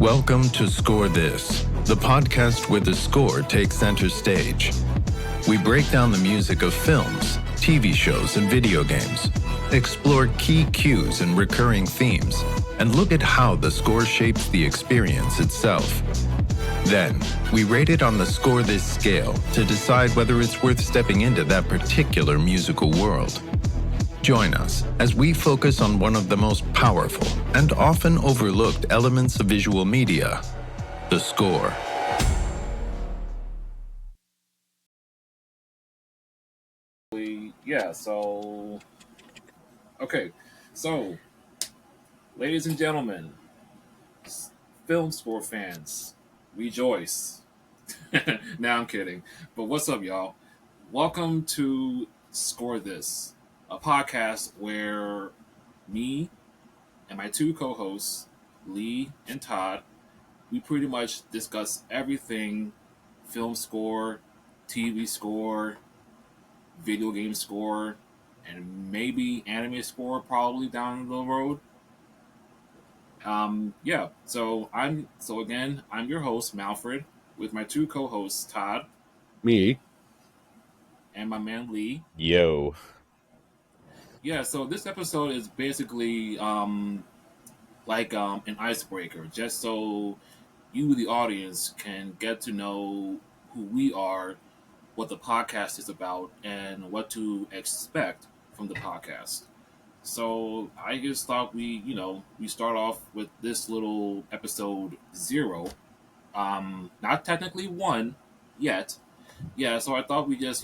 Welcome to Score This, the podcast where the score takes center stage. We break down the music of films, TV shows, and video games, explore key cues and recurring themes, and look at how the score shapes the experience itself. Then, we rate it on the Score This scale to decide whether it's worth stepping into that particular musical world. Join us as we focus on one of the most powerful and often overlooked elements of visual media, the score. So, ladies and gentlemen, film score fans, rejoice. Now I'm kidding. But what's up, y'all? Welcome to Score This, a podcast where me and my two co-hosts, Lee and Todd, we pretty much discuss everything film score, TV score, video game score, and maybe anime score probably down the road. I'm your host, Malfred, with my two co-hosts, Todd Me. and my man Lee. Yo. Yeah, so this episode is basically an icebreaker, just so you, the audience, can get to know who we are, what the podcast is about, and what to expect from the podcast. So I just thought we start off with this little episode 0. Not technically 1 yet. Yeah, so I thought we just,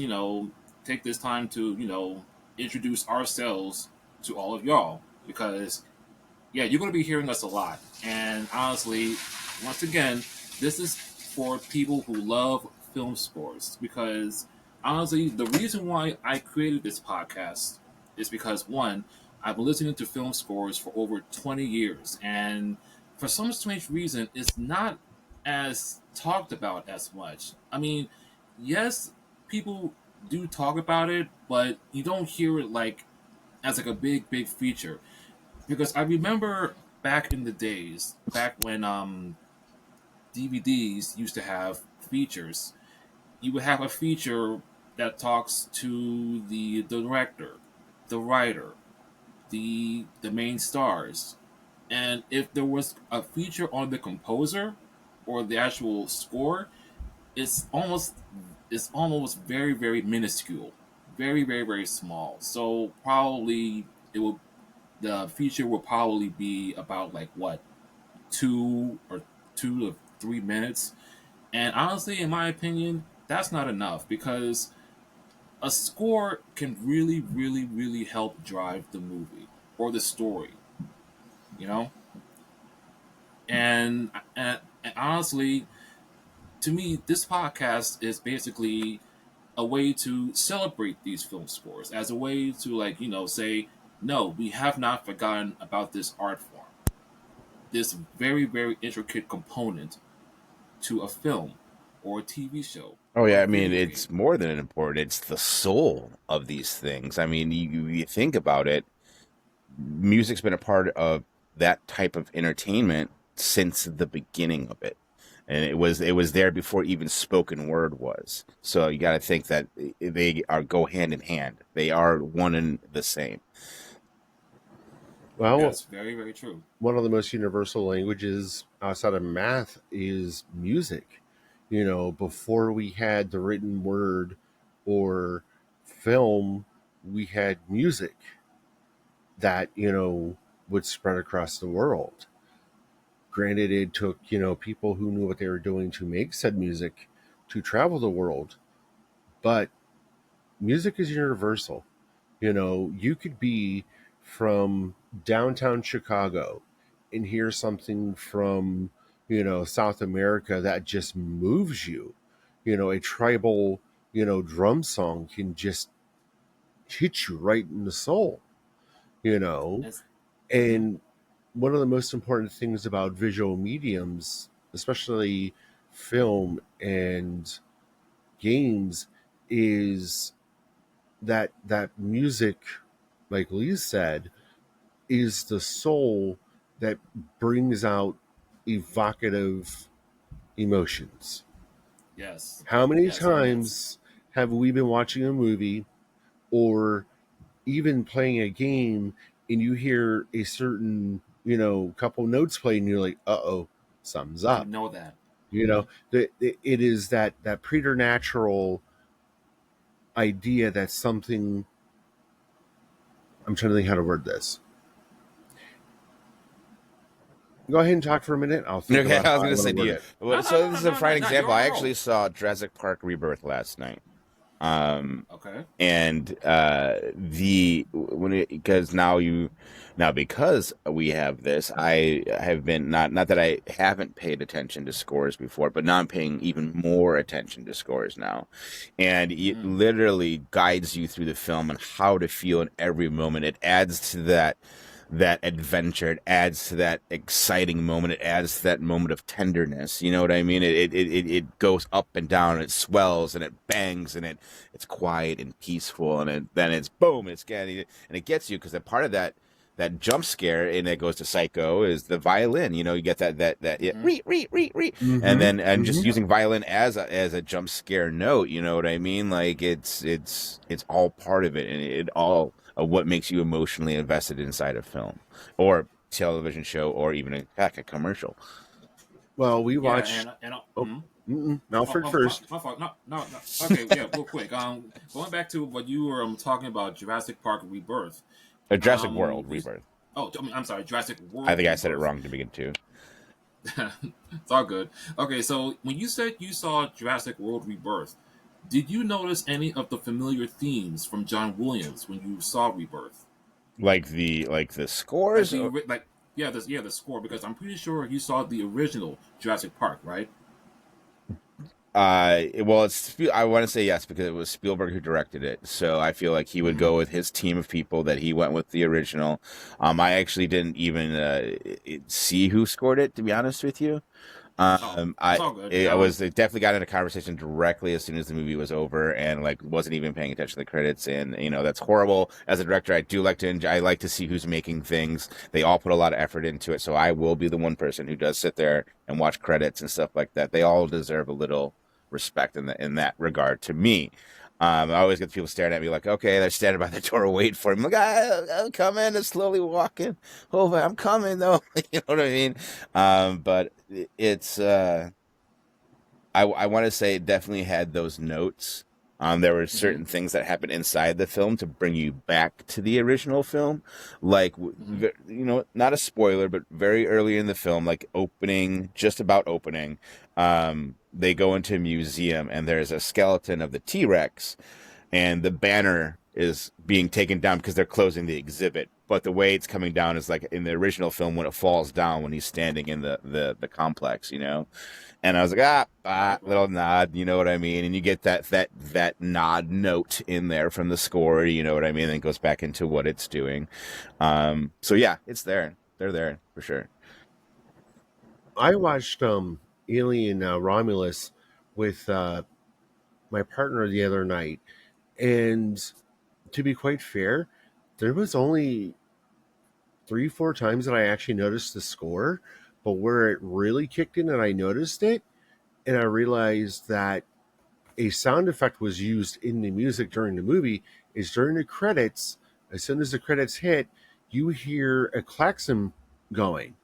take this time to, introduce ourselves to all of y'all because you're going to be hearing us a lot. And honestly, once again, this is for people who love film scores because honestly, the reason why I created this podcast is because one, I've been listening to film scores for over 20 years, and for some strange reason, it's not as talked about as much. I mean, yes, people do talk about it, but you don't hear it as a big feature. Because I remember back in the days, back when DVDs used to have features, you would have a feature that talks to the director, the writer, the main stars. And if there was a feature on the composer or the actual score, it's almost very minuscule, very small. So probably it will the feature will probably be about like what 2 to 3 minutes. And honestly, in my opinion, that's not enough because a score can really help drive the movie or the story, you know. And honestly, to me, this podcast is basically a way to celebrate these film scores as a way to say no, we have not forgotten about this art form, this very intricate component to a film or a TV show Oh or yeah, a I mean video game. it's more than important. It's the soul of these things. I mean, you think about it, music's been a part of that type of entertainment since the beginning of it. And it was there before even spoken word was. So you got to think that they are go hand in hand. They are one and the same. Well, That's very true. one of the most universal languages outside of math is music. Before we had the written word or film, we had music that, would spread across the world. Granted, it took, people who knew what they were doing to make said music to travel the world, but music is universal. You could be from downtown Chicago and hear something from, South America that just moves you. A tribal, drum song can just hit you right in the soul, you know. It's, mhm. And one of the most important things about visual mediums, especially film and games, is that music, like Lee said, is the soul that brings out evocative emotions. Yes. How many Yes, and it's times have we been watching a movie or even playing a game and you hear a certain, couple notes played and you're like, uh-oh, something's you up. know that. It is that preternatural idea that something. I'm trying to think how to word this. Go ahead and talk for a minute. I'll think Okay, about I how was I gonna want to say, do word you? it. No, no, So no, this no, is a no, no, fine no. You're example. on I a actually roll. saw Jurassic Park Rebirth last night. Um, Okay. and the when it because now because we have this, I have been not that I haven't paid attention to scores before, but now I'm paying even more attention to scores now, and it Mm. literally guides you through the film and how to feel in every moment. It adds to that adventure. It adds to that exciting moment. It adds to that moment of tenderness. You know what I mean? It goes up and down, and it swells, and it bangs, and it's quiet and peaceful, and then it's boom, it's getting, and it gets you because a part of that jump scare, and it goes to Psycho, is the violin. You get that yeah, Mm-hmm. re, and Mm-hmm. then and just Mm-hmm. Yep. using violin as a jump scare note. You know what I mean? Like it's all part of it, and it all of what makes you emotionally invested inside a film or television show or even a commercial. Well, we Yeah, watched. and Oh, Malfred my, first. my fault. No, no, no. Okay, yeah, real quick. Going back to what you were talking about, Jurassic Park Rebirth. A Jurassic World You. Rebirth. Oh, I'm sorry, Jurassic I World think I said it Rebirth. wrong to begin too. It's all good. Okay, so when you said you saw Jurassic World Rebirth, did you notice any of the familiar themes from John Williams when you saw Rebirth? Like the Like scores. the score, because I'm pretty sure you saw the original Jurassic Park, right? Well, I want to say yes because it was Spielberg who directed it, so I feel like he would Mm-hmm. go with his team of people that he went with the original. I actually didn't even see who scored it, to be honest with you. Oh, Um, it's I all good. I Yeah, I was was. it definitely got into conversation directly as soon as the movie was over, and like wasn't even paying attention to the credits. And that's horrible. As a director, I do like to enjoy, I like to see who's making things. They all put a lot of effort into it, so I will be the one person who does sit there and watch credits and stuff like that. They all deserve a little respect in that regard to me. I always get people staring at me like, okay, they're standing by the door waiting for him. Like, I'm coming, and slowly walking over. I'm coming though. You know what I mean? But it's I want to say it definitely had those notes. There were Mm-hmm. certain things that happened inside the film to bring you back to the original film, like Mm-hmm. not a spoiler, but very early in the film, like opening, just about opening, they go into a museum and there's a skeleton of the T-Rex, and the banner is being taken down because they're closing the exhibit. But the way it's coming down is like in the original film when it falls down when he's standing in the complex, And I was like, Right, right. little nod, you know what I mean? And you get that nod note in there from the score, you know what I mean? And it goes back into what it's doing. So yeah, it's there. They're there for sure. I watched Alien Romulus with my partner the other night, and to be quite fair, there was only 3, 4 times that I actually noticed the score, but where it really kicked in and I noticed it, and I realized that a sound effect was used in the music during the movie is during the credits. As soon as the credits hit, you hear a klaxon going,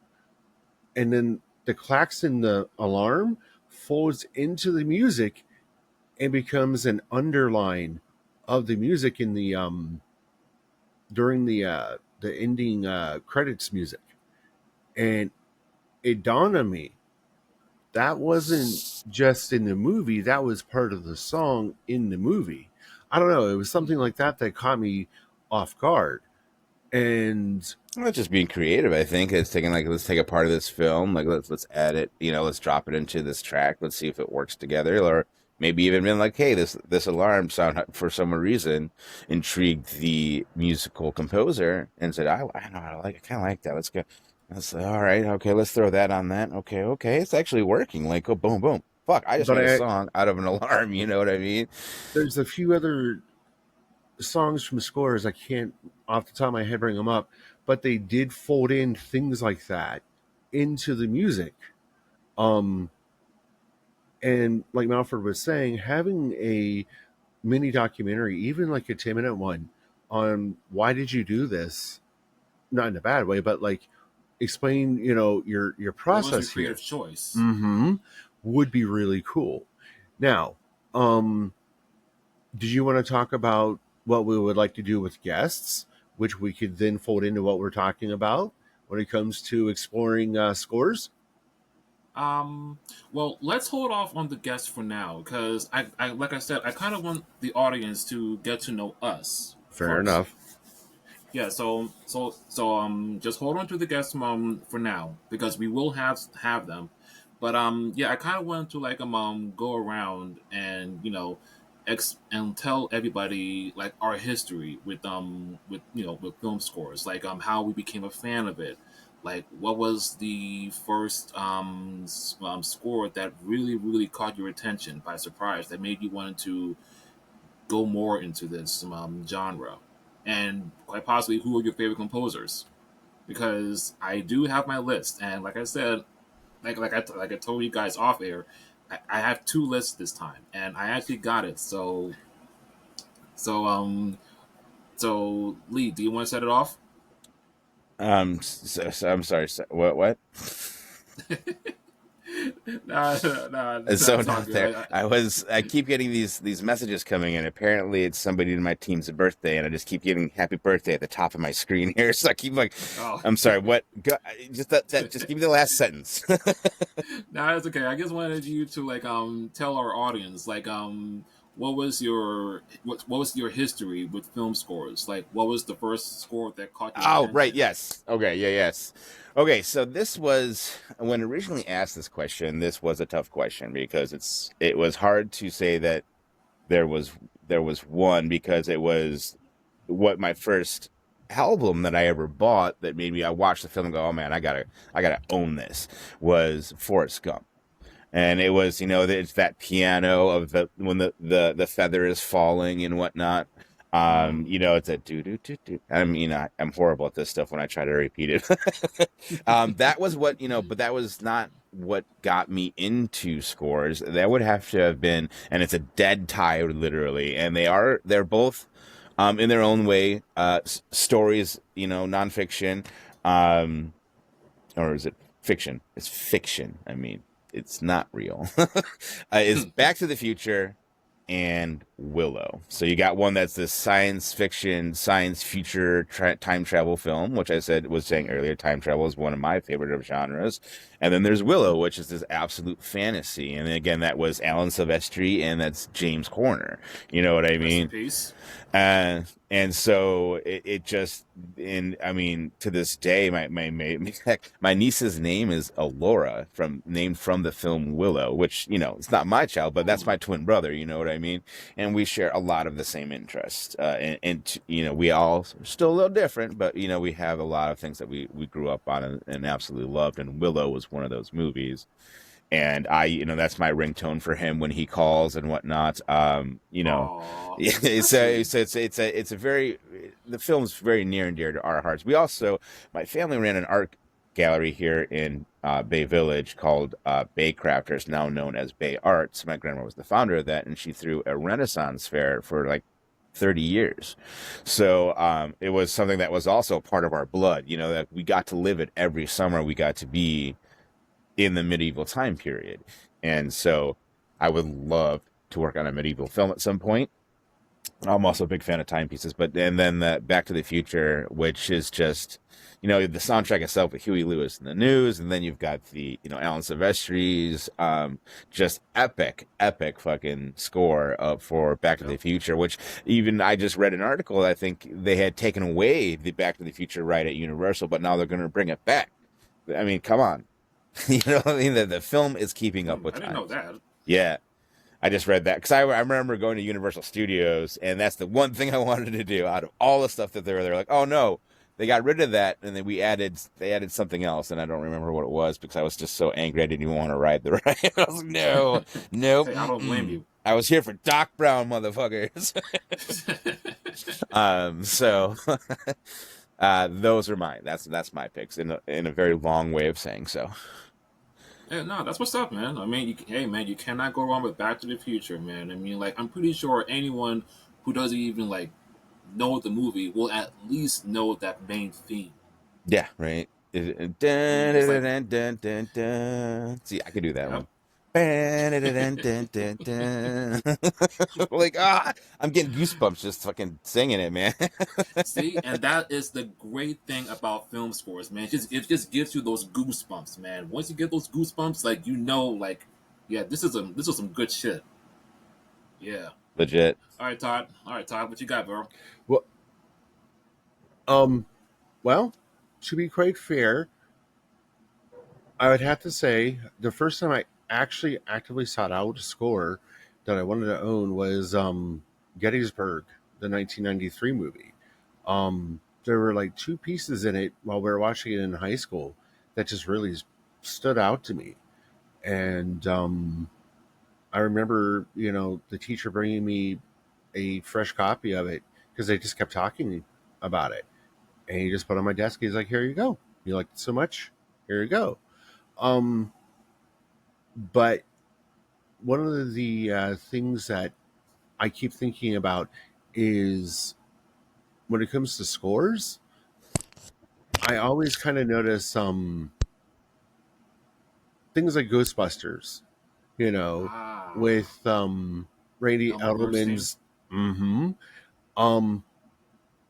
and then the klaxon, the alarm, folds into the music and becomes an underline of the music in the during the ending credits music. And it dawned on me that wasn't just in the movie, that was part of the song in the movie. I don't know, it was something like that that caught me off guard. And Well, it's just being creative. I think it's taking like let's take a part of this film, like let's add it, let's drop it into this track. Let's see if it works together, or maybe even been like, hey, this alarm sound for some reason intrigued the musical composer and said, I know I kind of like that. Let's go. That's all right. Okay, let's throw that on that. Okay, it's actually working. Like, oh, boom, boom. Fuck, I just but made a I song out of an alarm. You know what I mean? there's a few other songs from scores I can't off the top of my head bring them up, but they did fold in things like that into the music. Um, and like Malfred was saying, having a mini documentary, even like a 10-minute one, on why did you do this? Not in a bad way, but like explain, your What was your process here. creative choice? Mm-hmm. Would be really cool. Now, um, did you want to talk about what we would like to do with guests, which we could then fold into what we're talking about when it comes to exploring scores? Um, well, let's hold off on the guests for now because I like I said, I kind of want the audience to get to know us Fair first. enough. Yeah, just hold on to the guests for now because we will have them. But yeah, I kind of want to like go around and and tell everybody like our history with film scores, like how we became a fan of it. Like, what was the first score that really caught your attention by surprise that made you want to go more into this genre, and quite possibly who are your favorite composers? Because I do have my list, and like I said, like I told you guys off air, I have two lists this time, and I actually got it. So so Lee, do you want to set it off? So I'm sorry. What? Nah, nah, So it's all not good. there. I keep getting these messages coming in. Apparently, it's somebody in my team's birthday, and I just keep getting happy birthday at the top of my screen here. So I keep like, Oh, I'm sorry. What? Just that. Just give me the last sentence. nah, it's okay. I just wanted you to like tell our audience like what was your history with film scores? Like, what was the first score that caught your Oh, right. attention? Yes. Okay. Yeah. Yes. Okay. So this was when originally asked this question. This was a tough question because it was hard to say that there was there was one because it was what my first album that I ever bought that made me I watched the film and go, oh man, I gotta own this was Forrest Gump. And it was, it's that piano of the when the feather is falling and whatnot. Mm. It's a do do do do. I mean, I'm horrible at this stuff when I try to repeat it. That was what but that was not what got me into scores. That would have to have been, and it's a dead tie, literally. And they're both, in their own way, stories, nonfiction, um, or is it fiction? It's fiction. I mean, it's not real. Is Back to the Future and Willow. So you got one that's this science fiction, science future time travel film, which I was saying earlier, time travel is one of my favorite of genres. And then there's Willow, which is this absolute fantasy. And again, that was Alan Silvestri and that's James Horner. You know what I Rest in mean? peace. And so it just, and I mean, to this day, my niece's name is Alora, named from the film Willow, which, it's not my child, but that's Ooh. my twin brother, you know what I mean? And we share a lot of the same interests. We all are still a little different, but, we have a lot of things that we grew up on and absolutely loved. And Willow was one of those movies. And that's my ringtone for him when he calls and whatnot. Aw, that's It's sweet. a very, the film's very near and dear to our hearts. We also, my family ran an art gallery here in Bay Village called Bay Crafters, now known as Bay Arts. My grandma was the founder of that, and she threw a Renaissance fair for like 30 years. So it was something that was also part of our blood, that we got to live it every summer. We got to be in the medieval time period. And so I would love to work on a medieval film at some point. I'm also a big fan of timepieces, and then the Back to the Future, which is just, the soundtrack itself with Huey Lewis and the News, and then you've got the, Alan Silvestri's, just epic fucking score for Back to the Yep. Future, which even I just read an article. I think they had taken away the Back to the Future ride at Universal, but now they're going to bring it back. I mean, come on. You know what I mean? The film is keeping up with I didn't know times. that. Yeah. I just read that because I remember going to Universal Studios, and that's the one thing I wanted to do out of all the stuff that they're like, oh no, they got rid of that, and then they added something else, and I don't remember what it was because I was just so angry I didn't even want to ride the ride. I was like, no, nope. Hey, I don't blame you. I was here for Doc Brown, motherfuckers. So Those are mine. That's my picks in a very long way of saying so. Yeah, no, that's what's up, man. I mean, hey, man, you cannot go wrong with Back to the Future, man. I mean, like, I'm pretty sure anyone who doesn't even like know the movie will at least know that main theme. Yeah, right. Dun, I mean, it's dun, like, dun, dun, dun, dun. See, I could do that yep. one. Dun, dun, dun, dun, dun, dun. Like I'm getting goosebumps just fucking singing it, man. See, and that is the great thing about film scores, man. It just gives you those goosebumps, man. Once you get those goosebumps, like you know, like yeah, this is some good shit. Yeah. Legit. All right, Todd. All right, Todd. What you got, bro? Well, um, well, to be quite fair, I would have to say the first time I actually actively sought out a score that I wanted to own was Gettysburg, the 1993 movie. There were like two pieces in it while we were watching it in high school that just really stood out to me. And I remember, the teacher bringing me a fresh copy of it because they just kept talking about it. And he just put it on my desk. He's like, "Here you go. You liked it so much. Here you go." Um, but one of the things that I keep thinking about is when it comes to scores, I always kind of notice things like Ghostbusters, you know, Ah, with Randy Elmer Bernstein. Edelman's. Mm-hmm. Um,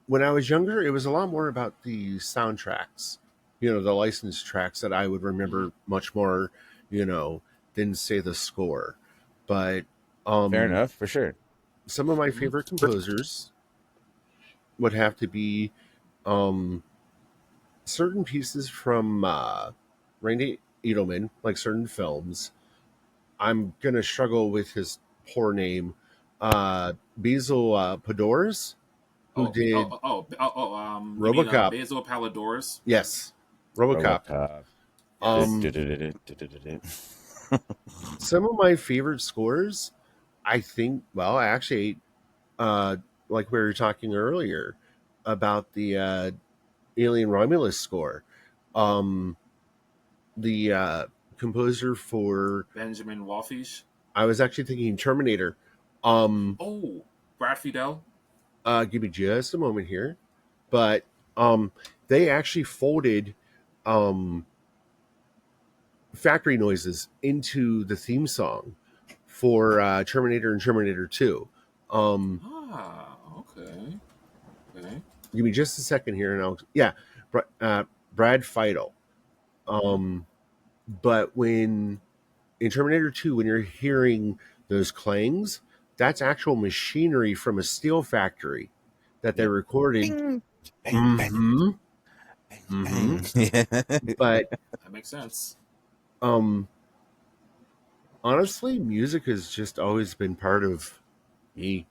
when I was younger, it was a lot more about the soundtracks, the licensed tracks that I would Mm-hmm. remember much more, you know, than say the score. But Fair um, enough, for sure. some of my Mm-hmm. favorite composers would have to be um, certain pieces from Randy Edelman, like certain films. I'm gonna struggle with his poor name, Basil Podores, who did You mean RoboCop. Basil Palladores? Yes, RoboCop. RoboCop. Yes. Um, some of my favorite scores, I think. Well, actually, uh, like we were talking earlier about the Alien Romulus score. Um, the composer for Benjamin Wallfish. I was actually thinking Terminator. Um, Oh, Brad Fidel. give me just a moment here, but um, they actually folded um, factory noises into the theme song for Terminator and Terminator 2. Um, Ah, okay. Okay. give me just a second here, and yeah, Brad Fiedel. Mm-hmm. Um, but when in Terminator 2, when you're hearing those clangs, that's actual machinery from a steel factory that they Yep. recorded. Bing, bang, bang, Mm-hmm. bang, Mm-hmm. bang. Yeah. But That makes sense. um, honestly, music has just always been part of me,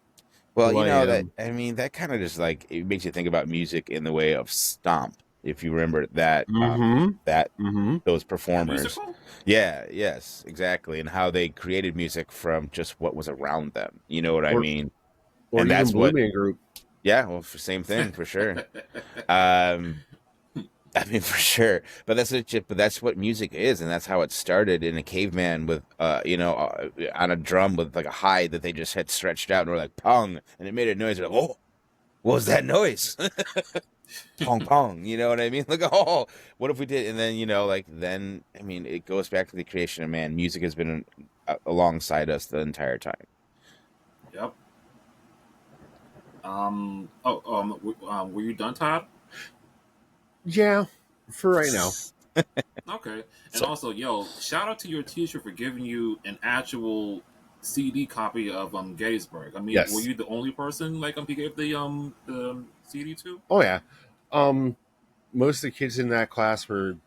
Well, who I that am. I mean that kind of just like it makes you think about music in the way of Stomp. If you remember that Mm-hmm. that Mm-hmm. those That performers. musical? Yeah, yes, exactly. And how they created music from just what was around them. You know what I Or mean? or And even that's Blue what Man Group. yeah, well, same thing for sure. Um I mean, for sure, but but that's what music is, and that's how it started in a caveman with, on a drum with like a hide that they just had stretched out, and we're like pong, and it made a noise. We're like, oh, what was that noise? Pong pong. You know what I mean? Like, oh, what if we did? And then then I mean, it goes back to the creation of man. Music has been alongside us the entire time. Yep. Were you done, Todd? Yeah, for right now. Okay. And So also, yo, shout out to your teacher for giving you an actual CD copy of Gettysburg. I mean, were Yes. you the only person like he gave the CD to? Oh yeah. Um, most of the kids in that class were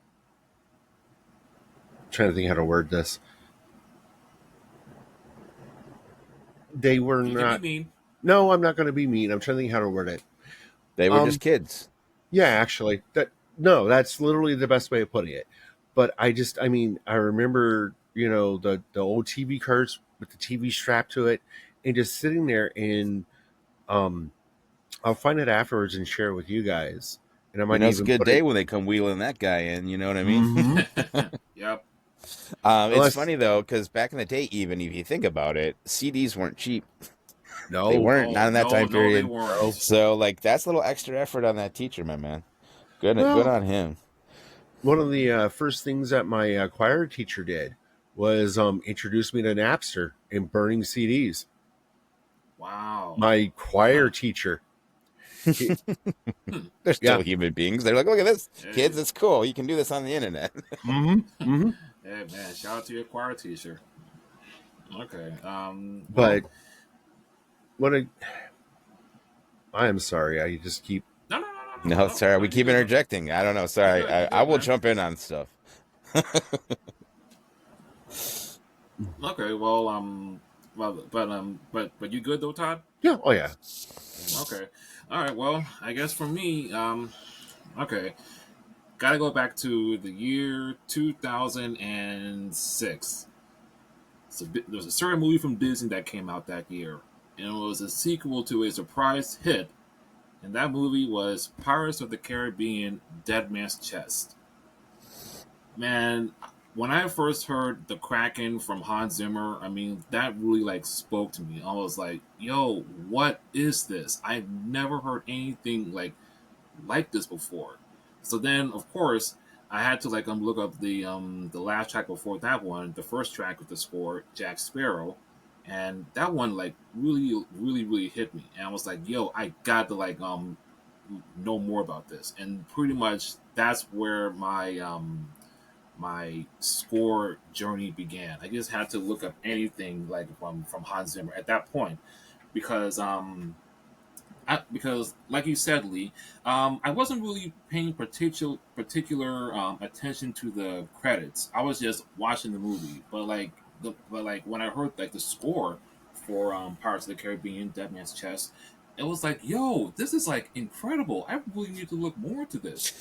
trying to think how to word this. They were You can be not. mean. No, I'm not going to be mean. I'm trying to think how to word it. they were just Um, kids. yeah, actually, that no, that's literally the best way of putting it. But I mean, I remember, the old TV cards with the TV strapped to it, and just sitting there, and um, I'll find it afterwards and share it with you guys. and I You might know, it's a even good put day it. when they come wheeling that guy in. You know what I mean? Yep. It's Unless funny though, because back in the day, even if you think about it, CDs weren't cheap. They no, weren't, Oh not in that no, time no, they period. no. weren't. So like that's a little extra effort on that teacher, my man. Good Well, on him. one of the first things that my choir teacher did was introduce me to Napster and burning CDs. Wow. My choir Huh. teacher, he, Hmm. They're still yeah, human beings. They're like, look at this, Hey, kids. It's cool. You can do this on the internet. mm-hmm, mm-hmm. hey, man! Shout out to your choir teacher. Okay. Well, But what I am sorry, I just keep. no, no, no, no, no, No, no, sorry, no. we You're keep good. No, interjecting. I don't know. you're Sorry, good. You're I good, will man. jump in on stuff. Okay. Well, but you good though, Todd? Yeah, oh yeah. Okay. All right. Well, I guess for me, okay, gotta go back to the year 2006. So there was a certain movie from Disney that came out that year, and it was a sequel to a surprise hit, and that movie was Pirates of the Caribbean: Dead Man's Chest. Man, when I first heard the Kraken from Hans Zimmer, I mean that really like spoke to me. I was like, "Yo, what is this? I've never heard anything like this before." So then, of course, I had to look up the last track before that one, the first track with the score, Jack Sparrow, and that one like really hit me, and I was like, "Yo, I got to know more about this," and pretty much that's where my score journey began. I just had to look up anything like from Hans Zimmer at that point because because, like you said, Lee, I wasn't really paying particular attention to the credits. I was just watching the movie, but like when I heard like the score for Pirates of the Caribbean: Dead Man's Chest, it was like, yo, this is like incredible. I really need to look more into this.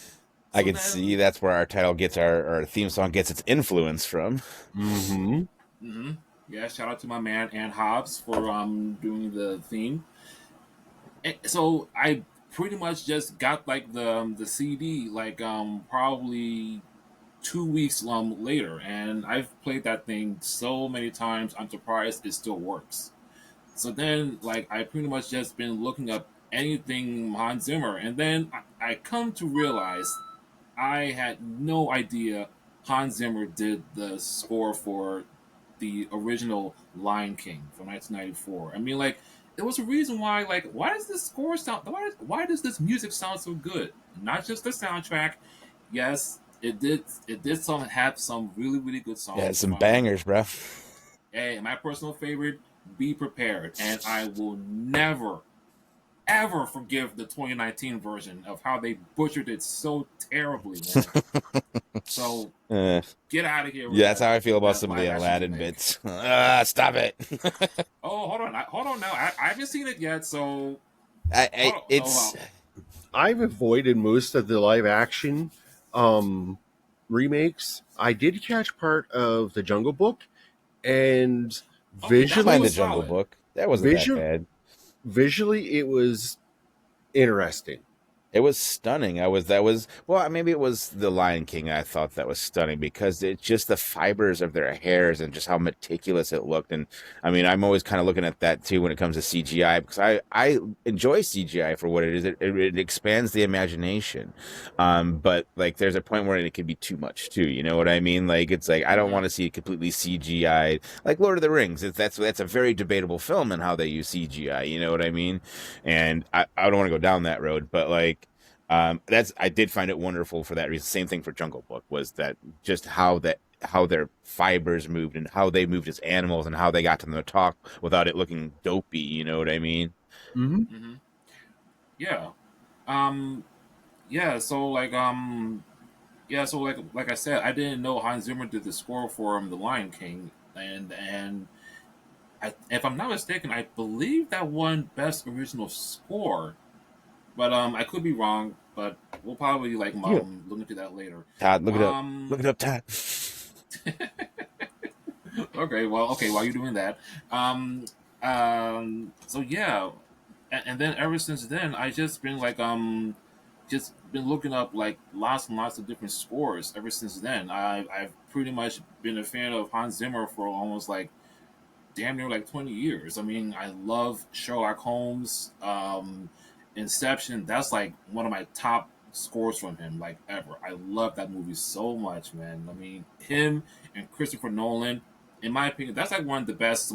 I So can see then, that's where our title gets our theme song gets its influence from. Mm-hmm. hmm yeah, shout out to my man Ann Hobbs for doing the theme. So I pretty much just got like the CD probably 2 weeks later, and I've played that thing so many times. I'm surprised it still works. So then like I pretty much just been looking up anything Hans Zimmer, and then I come to realize I had no idea Hans Zimmer did the score for the original Lion King from 1994. I mean, like, there was a reason why, like, why does this score sound, why does this music sound so good? Not just the soundtrack. Yes, it did have some really good Yeah, songs some from, bangers, bro. hey, my personal favorite, Be Prepared. And I will never, ever forgive the 2019 version of how they butchered it so terribly, man. So Uh, get out of here with yeah, that's that how I feel about that some of the live action Aladdin remake. bits. Stop it. Oh, hold on now. I haven't seen it yet, so I hold on. Oh, it's well. I've avoided most of the live action um, remakes. I did catch part of the Jungle Book, and Okay, that one mind the was visually, Jungle solid. Book. That wasn't that visual, bad. visually, it was interesting. It was stunning. That was well, maybe it was the Lion King. I thought that was stunning because it's just the fibers of their hairs and just how meticulous it looked. And I mean, I'm always kind of looking at that too when it comes to CGI because I enjoy CGI for what it is. It expands the imagination. But like there's a point where it can be too much too. You know what I mean? Like it's like I don't Mm-hmm. want to see it completely CGI. Like Lord of the Rings. That's a very debatable film and how they use CGI. You know what I mean? And I don't want to go down that road, but like that's I did find it wonderful for that reason. Same thing for Jungle Book was that just how their fibers moved and how they moved as animals and how they got to them to talk without it looking dopey. You know what I mean? Mm-hmm. Mm-hmm. Yeah. Um. Yeah. So like I said, I didn't know Hans Zimmer did the score for The Lion King, and if I'm not mistaken, I believe that won Best Original Score. But I could be wrong. But we'll probably Yeah. look into that later. Todd, look it up. Look Um. it up, Todd. Okay. While you're doing that, um, so yeah, and then ever since then, I just been just been looking up like lots and lots of different scores ever since then. I've pretty much been a fan of Hans Zimmer for almost like damn near like 20 years. I mean, I love Sherlock Holmes, Inception. That's like one of my top scores from him, like ever. I love that movie so much, man. I mean, him and Christopher Nolan, in my opinion, that's like one of the best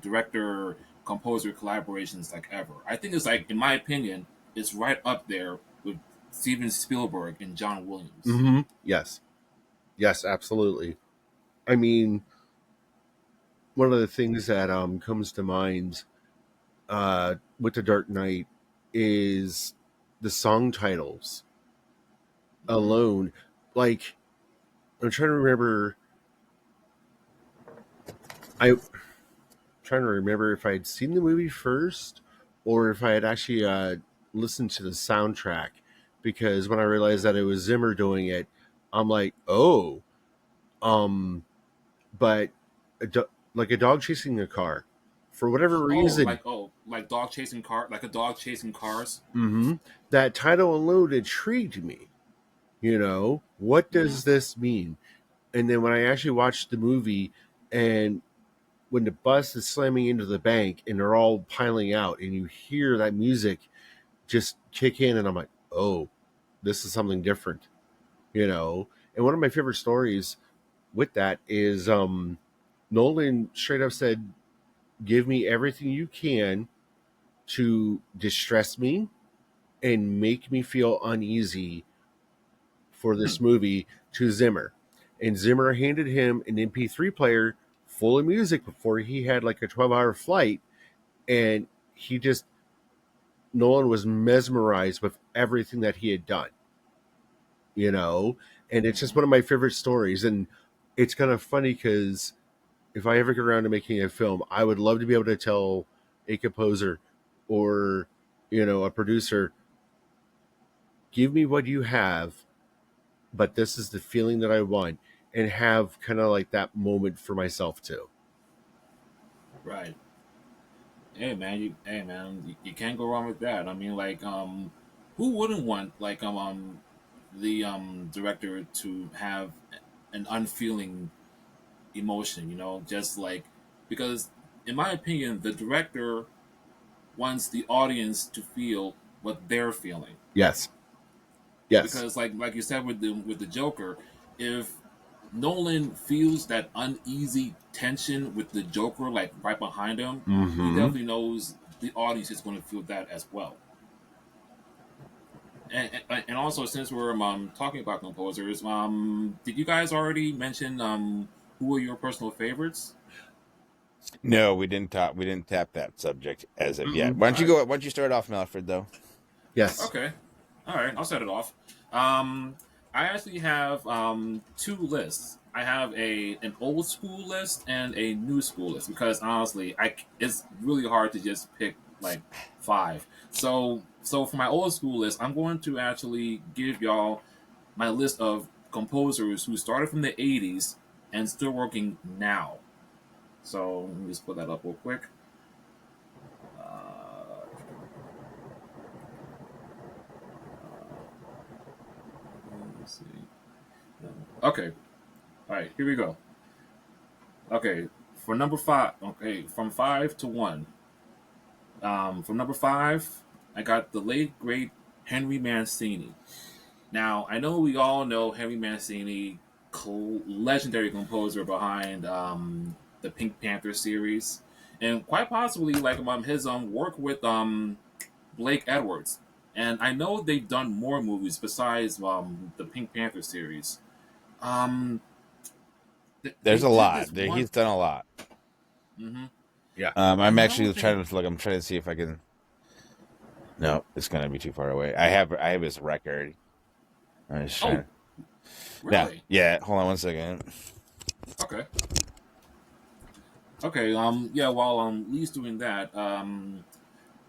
director composer collaborations like ever. I think it's like, in my opinion, it's right up there with Steven Spielberg and John Williams. Mm-hmm. Yes. Yes, absolutely. I mean, one of the things that comes to mind with The Dark Knight is the song titles Mm-hmm. alone. Like, I'm trying to remember. I'm trying to remember if I had seen the movie first or if I had actually listened to the soundtrack. Because when I realized that it was Zimmer doing it, I'm like, oh, um, but like a dog chasing a car, for whatever reason. Like dog chasing car, like a dog chasing cars. Mm-hmm. That title alone intrigued me. What Mm-hmm. does this mean? And then when I actually watched the movie, and when the bus is slamming into the bank and they're all piling out, and you hear that music just kick in, and I'm like, oh, this is something different. And one of my favorite stories with that is Nolan straight up said, give me everything you can to distress me and make me feel uneasy for Hmm. this movie to Zimmer. And Zimmer handed him an MP3 player full of music before he had like a 12-hour flight. And he just, Nolan was mesmerized with everything that he had done, you know? And it's just Hmm. one of my favorite stories. And it's kind of funny because if I ever get around to making a film, I would love to be able to tell a composer or, a producer, give me what you have, but this is the feeling that I want, and have kind of like that moment for myself too. Right. You can't go wrong with that. I mean, like, who wouldn't want like the director to have an unfeeling emotion? Just like because in my opinion, the director wants the audience to feel what they're feeling. Yes. Yes. Because like you said with the Joker, if Nolan feels that uneasy tension with the Joker like right behind him, he Mm-hmm. definitely knows the audience is going to feel that as well. And also since we're talking about composers, did you guys already mention who are your personal favorites? No, we didn't talk. We didn't tap that subject as of yet. Mm-mm. Why don't All you right, go? Why don't you start off, Malfred? Though. Yes. okay, all right, I'll set it off. Um, I actually have two lists. I have an old school list and a new school list because honestly, it's really hard to just pick like five. So for my old school list, I'm going to actually give y'all my list of composers who started from the '80s and still working now. So let me just put that up real quick. Uh, let's see. Okay, all right, here we go. Okay, for number five. Okay, from five to one. From number five, I got the late great Henry Mancini. Now I know we all know Henry Mancini, legendary composer behind the Pink Panther series, and quite possibly like his work with Blake Edwards. And I know they've done more movies besides the Pink Panther series. Um, they There's a did lot. this one. He's done a lot. Mm-hmm. Yeah. I'm Another actually thing, trying to look. I'm trying to see if I can. No, it's gonna be too far away. I have his record. I'm just oh, trying. Yeah, really? yeah. Hold on one second. Okay. Okay. Yeah. While Lee's doing that, yeah.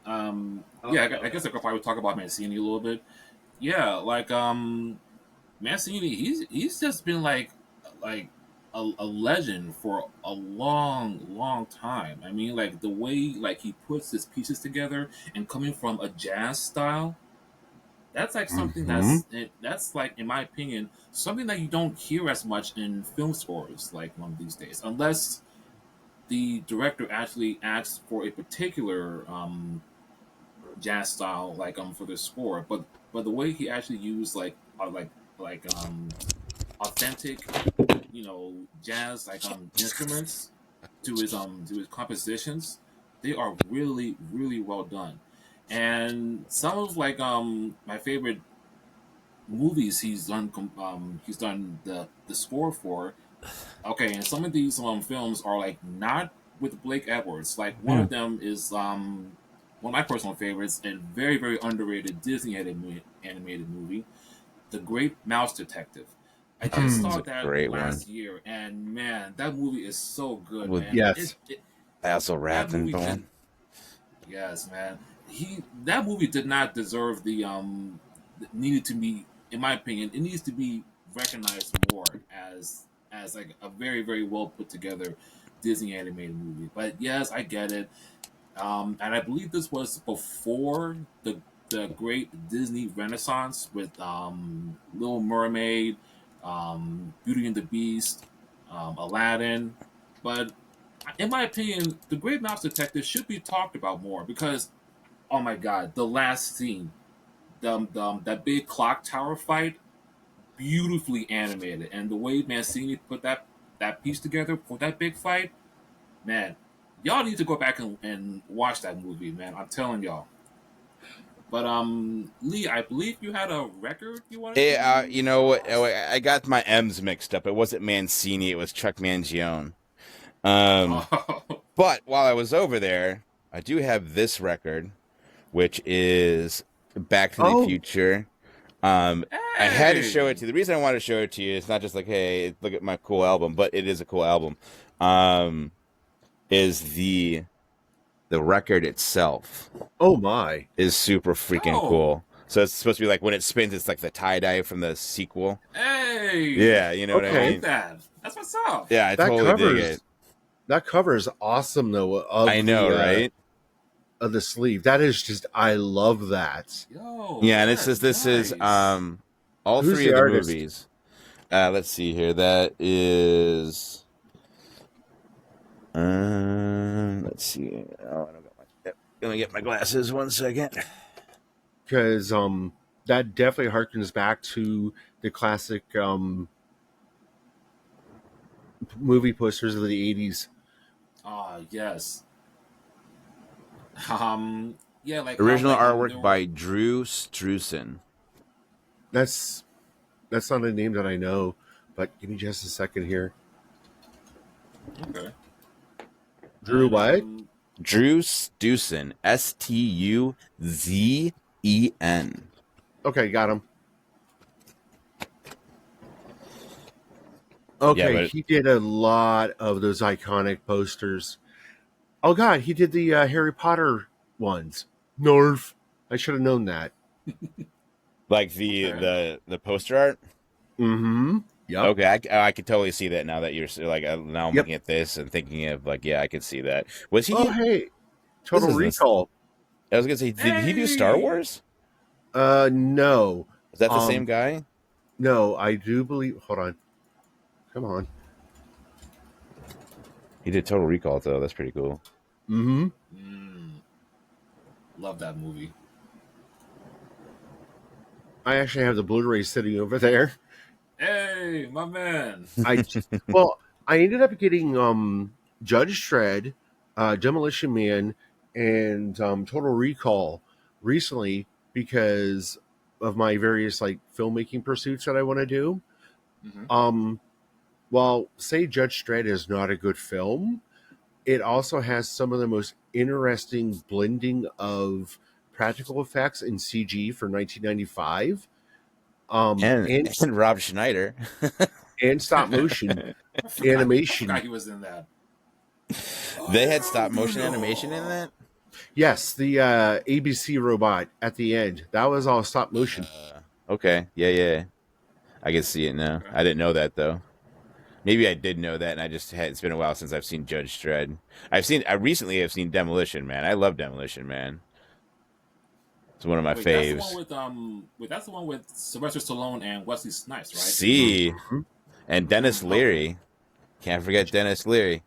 I guess I could probably talk about Mancini a little bit. Yeah. Like Mancini, he's just been like a legend for a long, long time. I mean, like the way like he puts his pieces together and coming from a jazz style. That's like something Hmm. that's like, in my opinion, something that you don't hear as much in film scores like one of these days, unless the director actually asks for a particular jazz style, like for the score. But the way he actually used like authentic, jazz instruments to his compositions, they are really really well done. And some of my favorite movies he's done the score for. Okay, and some of these films are like not with Blake Edwards. Like one of them is one of my personal favorites and very very underrated Disney animated movie, The Great Mouse Detective. I just It's saw a that great one. last year, and man, that movie is so good, With man. Yes. That Basil that movie did. Rathbone. Yes, man. That movie did not deserve the needed to be, in my opinion, it needs to be recognized more as like a very very well put together Disney animated movie. But yes, I get it. And I believe this was before the great Disney Renaissance with Little Mermaid, Beauty and the Beast, Aladdin. But in my opinion, the Great Mouse Detective should be talked about more because, oh my god, the last scene, that big clock tower fight, beautifully animated, and the way Mancini put that piece together for that big fight, man, y'all need to go back and watch that movie, man. I'm telling y'all. But Lee, I believe you had a record you wanted You to know show what? us. I got my M's mixed up. It wasn't Mancini. It was Chuck Mangione. Um, Oh, but while I was over there, I do have this record, which is Back to the Oh, Future. I had to show it hey, to you. The reason I wanted to show it to you is not just like, hey, look at my cool album, but it is a cool album. Um, is the record itself oh my. is super freaking oh, cool. So it's supposed to be like when it spins, it's like the tie dye from the sequel. hey, Yeah, you know what I I Okay. like mean. that. That's what's up. Yeah, I That totally dig it. covers that cover is awesome though I know, right? of the sleeve. That is just I love that. Yo, Yeah, and it says that's this is nice. all Who's three the of the artist? movies. Let's see here. That is let's see. Oh, I don't got my. Yep. Let me get my glasses. 1 second. Because that definitely harkens back to the classic movie posters of the 80s. Ah, yes. Yeah, like how Original there artwork were. by Drew Struzan. That's that's not a name that I know, but give me just a second here. Okay. Drew And what? Drew Struzan. Stuzen. Okay, got him. Yeah, Okay, but he did a lot of those iconic posters. Oh god, he did the Harry Potter ones. Norv. I should have known that. like okay. the poster art. Mm-hmm. Yep. Okay, I could totally see that now that you're like now I'm Yep. looking at this and thinking of like yeah I could see that. Was Oh he? hey, This Total is this. Recall. I was gonna say, did he do Star Hey. Wars? No. Is that the same Um, guy? no, I do believe. Hold on. Come on. He did Total Recall though. That's pretty cool. Mm-hmm. Mm, love that movie. I actually have the Blu-ray sitting over there. Hey, my man. I well, I ended up getting Judge Dredd, Demolition Man, and Total Recall recently because of my various like filmmaking pursuits that I want to do. Hmm. Um, while say Judge Dredd is not a good film, it also has some of the most interesting blending of practical effects and CG for 1995. Um, and and and Rob Schneider. and stop motion I animation. forgot he was in that. They I had am stop motion Bruno. animation in that. Yes, the ABC robot at the end. That was all stop motion. Okay, yeah, I can see it now. Okay. I didn't know that though. Maybe I did know that, and I just had. It's been a while since I've seen Judge Dredd. I recently have seen Demolition Man. I love Demolition Man. It's one of my Wait, faves. that's the one with Sylvester Stallone and Wesley Snipes, right? See, Mhm. and Dennis Okay. Leary. Can't forget Dennis Leary.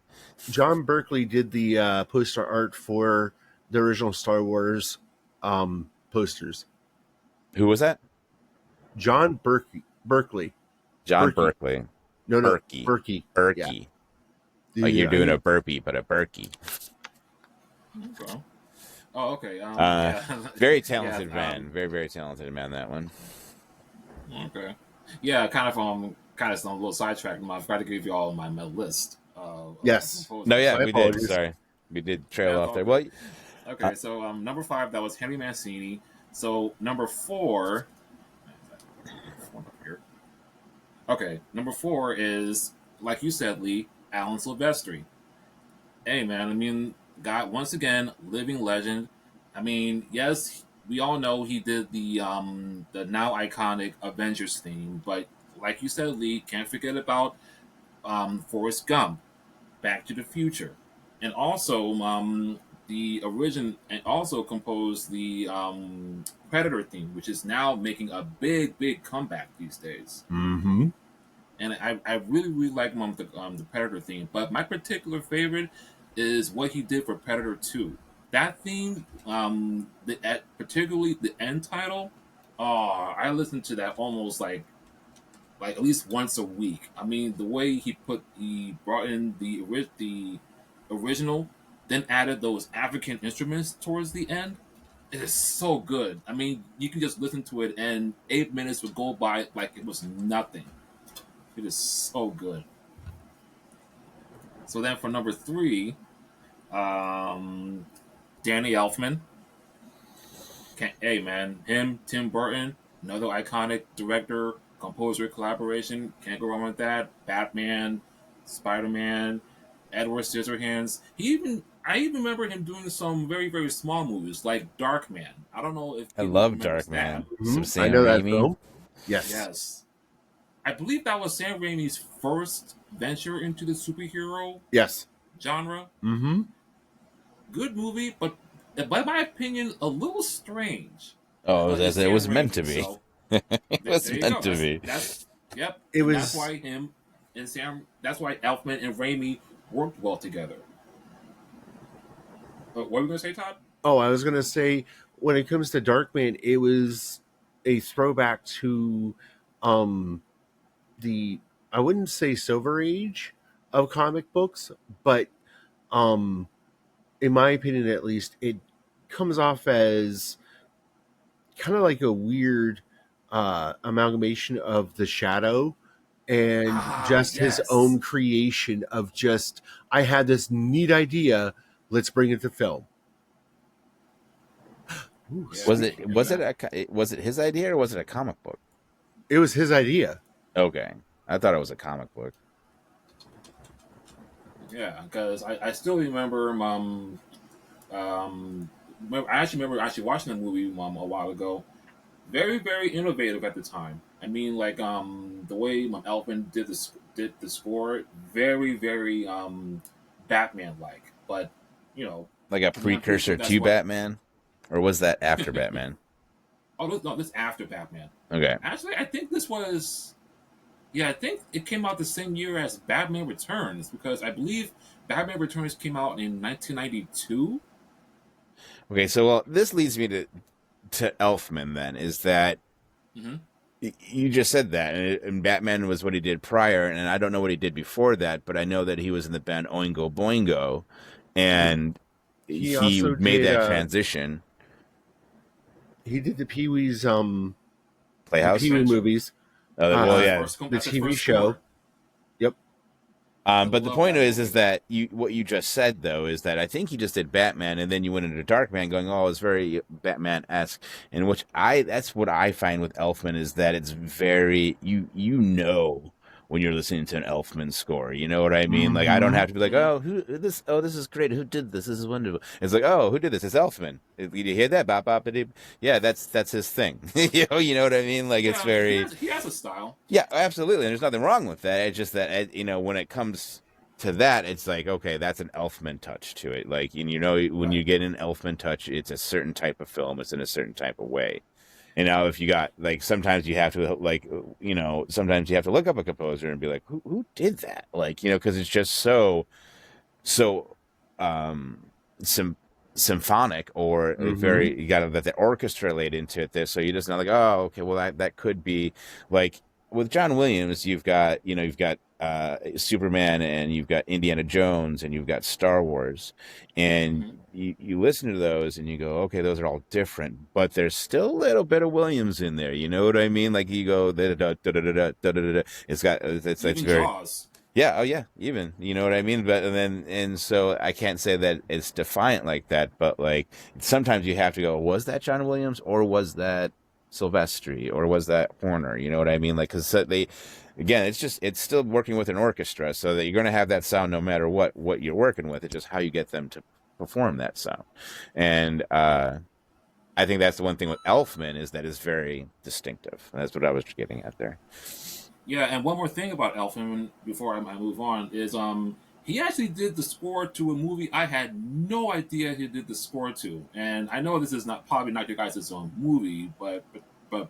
John Berkeley did the poster art for the original Star Wars posters. Who was that? John Berkeley. John Berkey. Berkeley. No, Berkey. Berkey. Yeah. Berkey. Like you're I doing think- a burpee, but a Berkey. Okay. Oh, okay. Uh, Yeah. Very talented Yeah, man. Very, very talented man, that one. okay. Yeah, kind of a little sidetracked. I forgot to give you all my list. Yes. Composers. No, yeah, My we apologies. did. Sorry. We did trail Yeah, off there. okay. Well, Okay, so number 5, that was Henry Mancini. So number 4, one up here. Okay, number 4 is, like you said, Lee, Alan Silvestri. Hey, man, I mean, God, once again, living legend. I mean, yes, we all know he did the now iconic Avengers theme, but like you said, Lee, can't forget about Forrest Gump, Back to the Future, and also the origin, and also composed the Predator theme, which is now making a big comeback these days. Mm-hmm. And I really like the Predator theme, but my particular favorite is what he did for Predator 2. That theme, particularly the end title, oh, I listen to that almost like at least once a week. I mean, the way he brought in the original, then added those African instruments towards the end. It is so good. I mean, you can just listen to it, and 8 minutes would go by like it was nothing. It is so good. So then for number 3, Danny Elfman. Hey man, him, Tim Burton, another iconic director, composer collaboration. Can't go wrong with that. Batman, Spider-Man, Edward Scissorhands. I even remember him doing some very small movies like Darkman. I don't know if I anyone love remembers Darkman. that. Some I Sam know that Raimi. film. Yes. Yes. I believe that was Sam Raimi's first venture into the superhero Yes. genre. Mm-hmm. Good movie, but by my opinion, a little strange. Oh, It's it was Sam meant Raimi, to be. so It was there you meant go. to be. Yep. It And was. That's why him and Sam. That's why Elfman and Raimi worked well together. What were you gonna say, Todd? Oh, I was gonna say when it comes to Darkman, it was a throwback to um the I wouldn't say Silver Age of comic books, but um in my opinion at least, it comes off as kind of like a weird amalgamation of the Shadow and just his own Yes. creation of just I had this neat idea, let's bring it to film. Ooh, Yeah. Was it his idea or was it a comic book? it was his idea. Okay, I thought it was a comic book. Yeah, because I still remember I actually remember watching the movie a while ago. Very innovative at the time. I mean, like the way Elfman did the score, very Batman like. But you know, Like a I'm pretty precursor sure that's to what. Batman? Or was that after Batman? Oh no, this after Batman. Okay. Actually, I think this was. Yeah, I think it came out the same year as Batman Returns because I believe Batman Returns came out in 1992. Okay, so well, this leads me to Elfman then, is that Mm-hmm. you just said that, and Batman was what he did prior, and I don't know what he did before that, but I know that he was in the band Oingo Boingo, and He he also made did, that transition. He did the Pee Wee's Playhouse? Pee Wee movies, Well, yeah. the That's his TV first show. score. Yep. But the love point that is movie. that what you just said though is that I think he just did Batman, and then you went into Darkman, going, "Oh, it's very Batman-esque," and that's what I find with Elfman is that it's very you know when you're listening to an Elfman score, you know what I mean? Like I don't have to be like, "Oh, this is great. Who did this? This is wonderful." It's like, "Oh, who did this? It's Elfman." You hear that? Bop bop. Yeah, that's his thing. You know what I mean? Like it's Yeah, very. he has a style. Yeah, absolutely. And there's nothing wrong with that. It's just that when it comes to that, it's like, okay, that's an Elfman touch to it. Like, and when you get an Elfman touch, it's a certain type of film. It's in a certain type of way. And now if you got, like, sometimes you have to, like, sometimes you have to look up a composer and be like, who did that? Like, because it's just so symphonic, or very, you got to let the orchestra laid into it. So you just know, like, oh, okay, well, that could be, like, with John Williams, you've got Superman, and you've got Indiana Jones, and you've got Star Wars, and you listen to those and you go, okay, those are all different, but there's still a little bit of Williams in there. You know what I mean? Like, you go, it's very Jaws. yeah, oh yeah, even, you know what I mean? But and so I can't say that it's defiant like that, but like sometimes you have to go, was that John Williams, or was that Silvestri, or was that Horner? You know what I mean? Like, because again, it's still working with an orchestra, so that you're going to have that sound no matter what you're working with. It's just how you get them to perform that sound. And I think that's the one thing with Elfman, is that it's very distinctive. That's what I was getting at there. Yeah, and one more thing about Elfman before I move on is he actually did the score to a movie I had no idea he did the score to. And I know this is probably not your guys' own movie, but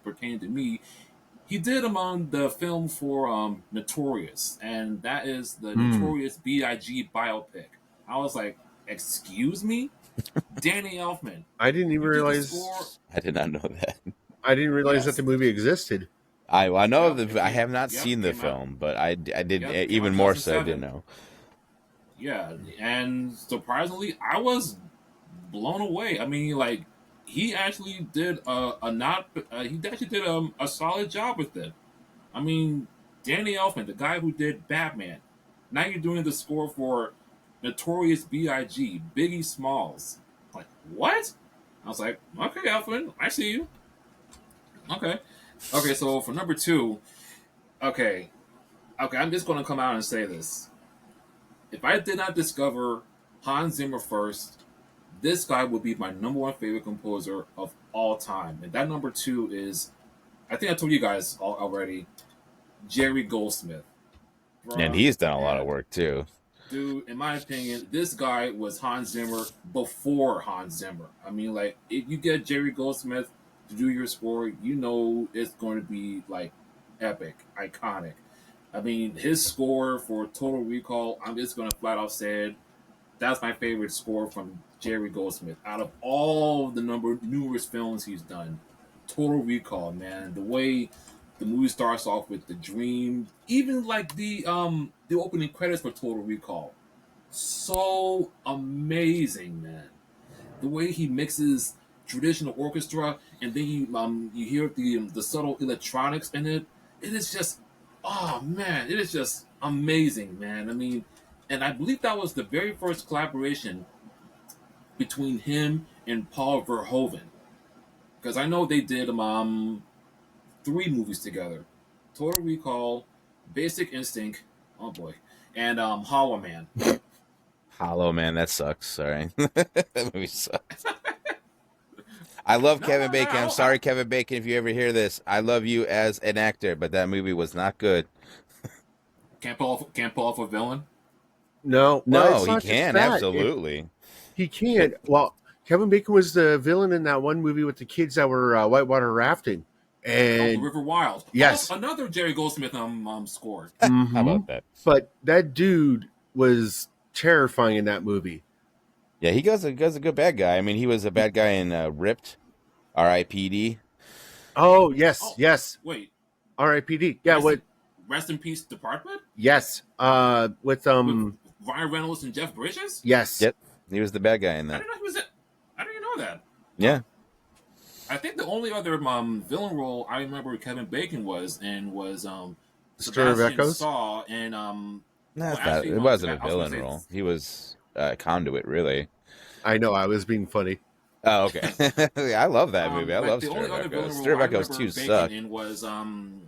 pertaining to me, he did the film for Notorious, and that is the Notorious B.I.G. biopic. I was like, excuse me? Danny Elfman. I didn't even realize. I did not know that. I didn't realize that the movie existed. I know I have not seen the film, but I did, even more so I didn't know. Yeah, and surprisingly, I was blown away. I mean, like, he actually did a solid job with it. I mean, Danny Elfman, the guy who did Batman, now you're doing the score for Notorious B.I.G., Biggie Smalls. Like, what? I was like, okay, Elfman, I see you. Okay, so for number 2, okay, I'm just going to come out and say this. If I did not discover Hans Zimmer first, this guy would be my number 1 favorite composer of all time. And that number 2 is, I think I told you guys already, Jerry Goldsmith. Bruh, and he's done a lot of work too. Dude, in my opinion, this guy was Hans Zimmer before Hans Zimmer. I mean, like, if you get Jerry Goldsmith to do your score, you know it's going to be, like, epic, iconic. I mean, his score for Total Recall, I'm just going to flat out say it, that's my favorite score from Jerry Goldsmith. Out of all the numerous films he's done, Total Recall, man, the way the movie starts off with the dream, even like the opening credits for Total Recall, so amazing, man. The way he mixes traditional orchestra, and then you hear the subtle electronics in it. It is just, oh man, it is just amazing, man. I mean, and I believe that was the very first collaboration between him and Paul Verhoeven, because I know they did 3 movies together: Total Recall, Basic Instinct, oh boy, and Hollow Man. Hollow Man, that sucks. Sorry, that movie sucks. I love Kevin Bacon. I'm sorry, Kevin Bacon, if you ever hear this. I love you as an actor, but that movie was not good. Can't pull off a villain. No, he can, absolutely. He can. Well, Kevin Bacon was the villain in that one movie with the kids that were whitewater rafting. And River Wild. Yes. Another Jerry Goldsmith score. Mm-hmm. How about that? But that dude was terrifying in that movie. Yeah, he goes a good bad guy. I mean, he was a bad guy in Ripped, R.I.P.D. Oh, yes, yes. Wait. R.I.P.D. Yeah, Rest in Peace Department? Yes. With Ryan Reynolds and Jeff Bridges? Yes. Yep. He was the bad guy in that. I didn't know he was it. I didn't know that. Yeah. I think the only other villain role I remember Kevin Bacon was Stir of Echoes? Saw and it wasn't a villain role. He was conduit, really. I know, I was being funny. Oh, okay. I love that movie. I love Stir of Echoes. Stir of Echoes 2 sucked. Was I'm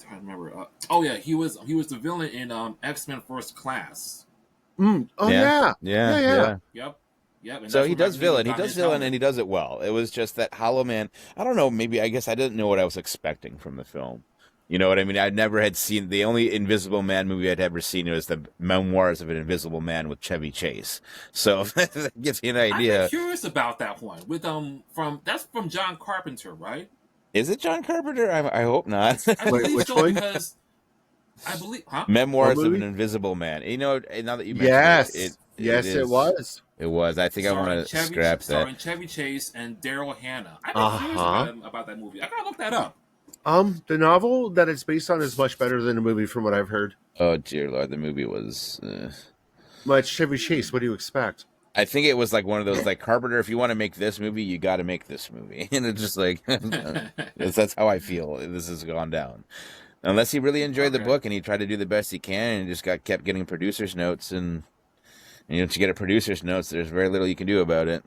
trying to remember. Oh yeah, he was the villain in X-Men First Class. Oh yeah. Yep. So he does villain. He does villain, and he does it well. It was just that Hollow Man. I don't know. Maybe I guess I didn't know what I was expecting from the film. You know what I mean? I never had seen the only Invisible Man movie I'd ever seen was the Memoirs of an Invisible Man with Chevy Chase. So that gives you an I've been idea. curious about that one with from John Carpenter, right? Is it John Carpenter? I hope not. I Wait, believe which so one? because I believe, huh? What Memoirs of an movie? Invisible Man. You know, now that you mentioned it, Yes. it Yes, it is. was. It was. I think I want to scrap that. Starring Chevy Chase and Daryl Hannah. I've been curious Uh-huh. about that movie. I gotta look that up. The novel that it's based on is much better than the movie, from what I've heard. Oh dear Lord, the movie was. Much Chevy Chase. What do you expect? I think it was like one of those like Carpenter. If you want to make this movie, you got to make this movie, and it's just like that's how I feel. This has gone down. Unless he really enjoyed the Okay. book and he tried to do the best he can, and just kept getting producers' notes, and once you get a producer's notes, there's very little you can do about it.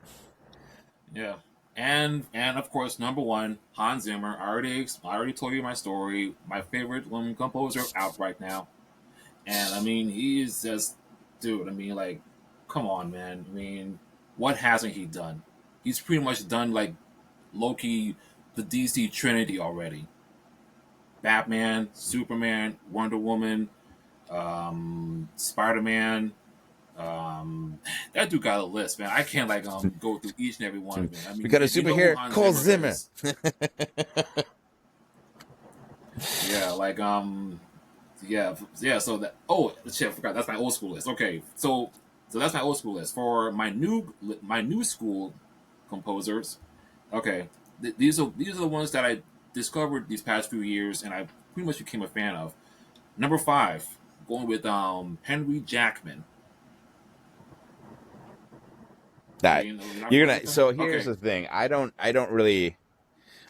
Yeah, and of course, number one, Hans Zimmer. I already told you my story. My favorite composer out right now, and I mean, he is just, dude. I mean, like, come on, man. I mean, what hasn't he done? He's pretty much done like Loki, the DC Trinity already. Batman, Superman, Wonder Woman, Spider Man. That dude got a list, man. I can't like go through each and every one of them. I mean, We got a you know who superhero, Hans Cole Zimmer Zimmer. is. Yeah, like yeah. So that shit, I forgot. That's my old school list. Okay, so that's my old school list for my new school composers. Okay, these are the ones that I discovered these past few years, and I pretty much became a fan of. Number 5, going with Henry Jackman. That You know, you're gonna. So okay. here's the thing. I don't really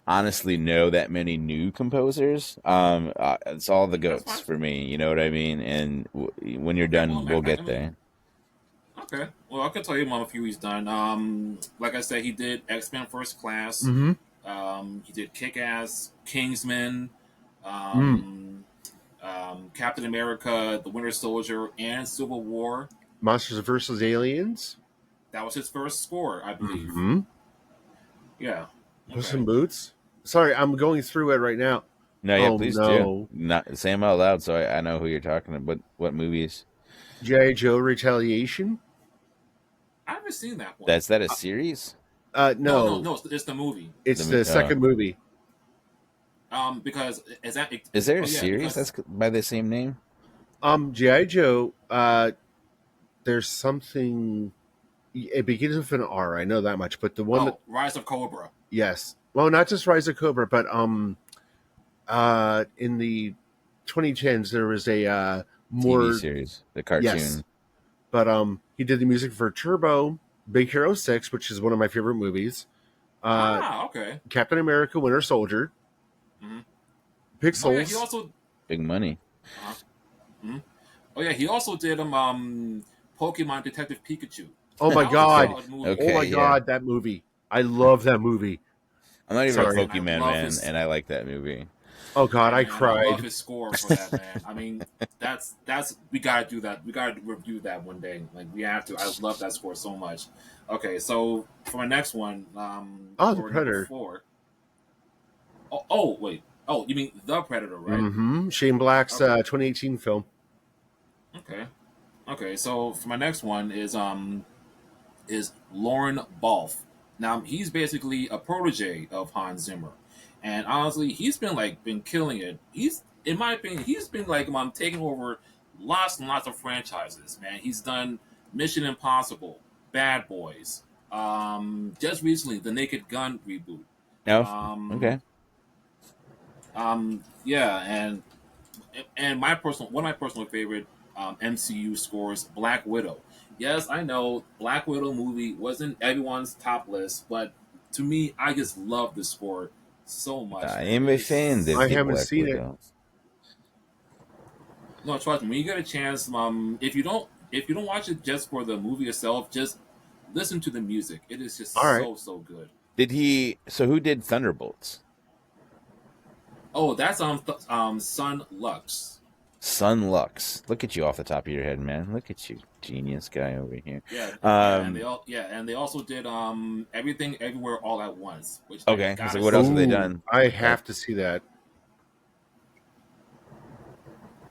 honestly know that many new composers. It's all the That's goats fine. for me. You know what I mean? And when you're done, we'll get there. Okay. Well, I can tell you a few he's done. Like I said, he did X-Men First Class. Mm-hmm. He did Kick-Ass, Kingsman, Mm. Captain America, The Winter Soldier, and Civil War. Monsters vs. Aliens. That was his first score, I believe. Mm-hmm. Yeah. Puss in Boots. Sorry, I'm going through it right now. No, yeah, Oh, please no. do. Not say them out loud, so I know who you're talking about. What movies? G.I. Joe Retaliation. I haven't seen that one. That's that a series? No. It's the movie. It's the second movie. Because Is there a yeah, series that's by the same name? G.I. Joe, there's something. It begins with an R. I know that much, but the one that, Rise of Cobra. yes, well, not just Rise of Cobra, but in the 2010s there was a more TV series, the cartoon. Yes, but he did the music for Turbo, Big Hero 6, which is one of my favorite movies. Okay. Captain America, Winter Soldier, Mm-hmm. Pixels. Oh yeah, he also. Big money. Mm-hmm. Oh yeah, he also did Pokemon Detective Pikachu. Oh my god! Okay, Oh my god, that movie! I love that movie. I'm not even Sorry. a Pokemon man, and I like that movie. Oh god, I I cried. love his score for that, man. I mean, that's we gotta do that. We gotta review that one day. Like we have to. I love that score so much. Okay, so for my next one, The Predator. 4. Oh wait. Oh, you mean The Predator, right? Mm-hmm. Shane Black's 2018 film. Okay. So for my next one is Lauren Balfe. Now he's basically a protege of Hans Zimmer, and honestly, he's been killing it. In my opinion, he's been like taking over lots and lots of franchises. Man, he's done Mission Impossible, Bad Boys, just recently the Naked Gun reboot. No, okay. Yeah, and one of my personal favorite MCU scores, Black Widow. Yes, I know Black Widow movie wasn't everyone's top list, but to me, I just love the score so much. I am a fan. I haven't seen it. No, trust me. When you get a chance, if you don't watch it just for the movie itself, just listen to the music. It is just so good. Did he? So who did Thunderbolts? Oh, that's Son Lux. Son Lux. Look at you off the top of your head, man. Look at you, genius guy over here. Yeah, and they also did Everything Everywhere All at Once. Which okay, so what else have they done? I have to see that.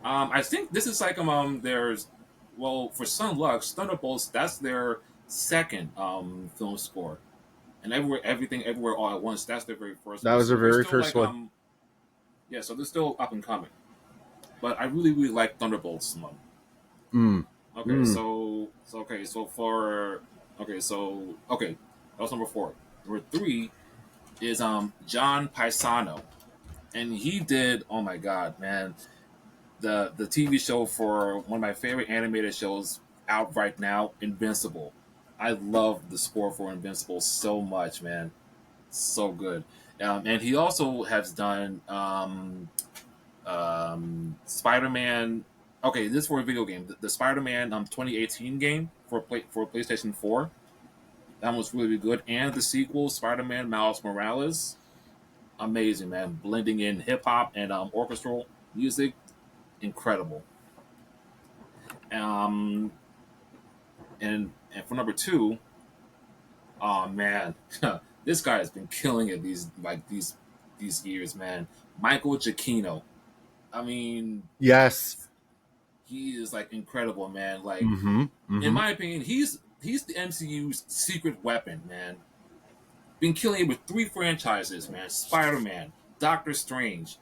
I think this is like there's well for Sun Lux Thunderbolts that's their second film score, and everything everywhere all at once that's their very first That one. was the So they're very still first like one. yeah, so they're still up and coming. But I really like Thunderbolts one. Mm. Okay, Mm. okay, that was number four. Number three is John Paisano, and he did oh my god man the TV show for one of my favorite animated shows out right now, Invincible. I love the score for Invincible so much, man, so good. And he also has done Spider-Man. Okay, this is for a video game. The Spider-Man 2018 game for PlayStation 4. That was really good. And the sequel, Spider-Man Miles Morales, amazing, man. Blending in hip hop and orchestral music, incredible. Um, and for number two, oh man, this guy has been killing it these years, man. Michael Giacchino. I mean, Yes. he is like incredible, man. Like Mm-hmm. in Mm-hmm. my opinion, he's the MCU's secret weapon, man. Been killing it with three franchises, man. Spider Man, Doctor Strange.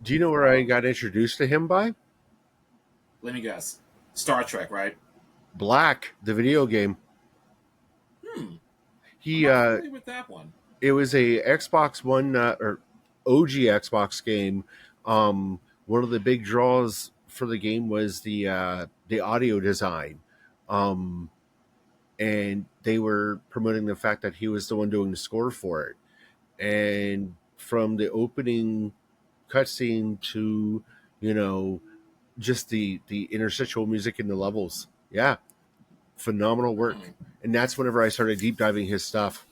Do you know where I got introduced to him by? Let me guess. Star Trek, right? Black, the video game. Hmm. I'm He not familiar with that one. It was a Xbox One or OG Xbox game. One of the big draws for the game was the audio design, um, and they were promoting the fact that he was the one doing the score for it. And from the opening cutscene to you know just the interstitial music in the levels, yeah, phenomenal Hmm. work. And that's whenever I started deep diving his stuff.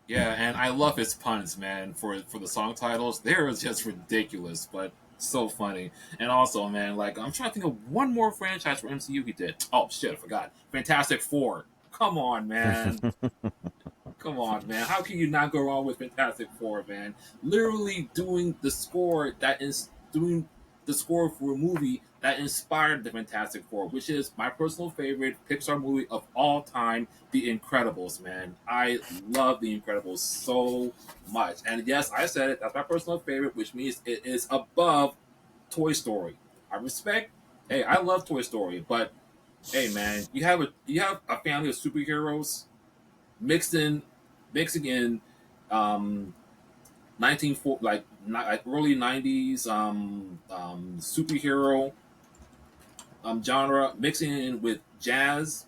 Yeah, and I love his puns, man. For the song titles, they're just ridiculous, but so funny. And also, man, like I'm trying to think of one more franchise for MCU he did. Oh shit, I forgot. Fantastic Four. Come on, man. Come on, man. How can you not go wrong with Fantastic Four, man? Literally doing the score for a movie that inspired the Fantastic Four, which is my personal favorite Pixar movie of all time, The Incredibles, man. I love The Incredibles so much. And yes, I said it, that's my personal favorite, which means it is above Toy Story. I respect hey, I love Toy Story, but hey man, you have a family of superheroes mixed in mixing in um 1940 like early 90s superhero genre mixing in with jazz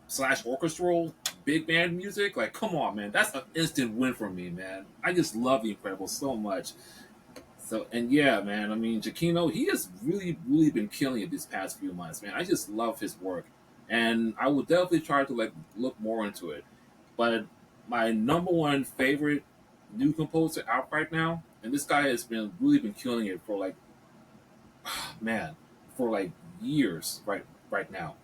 slash orchestral big band music. Like come on man, that's an instant win for me, man. I just love The Incredibles so much. So and yeah man, I mean Giacchino, he has really been killing it these past few months, man. I just love his work and I will definitely try to like look more into it. But my number one favorite new composer out right now, and this guy has been killing it for like man, for like years right now.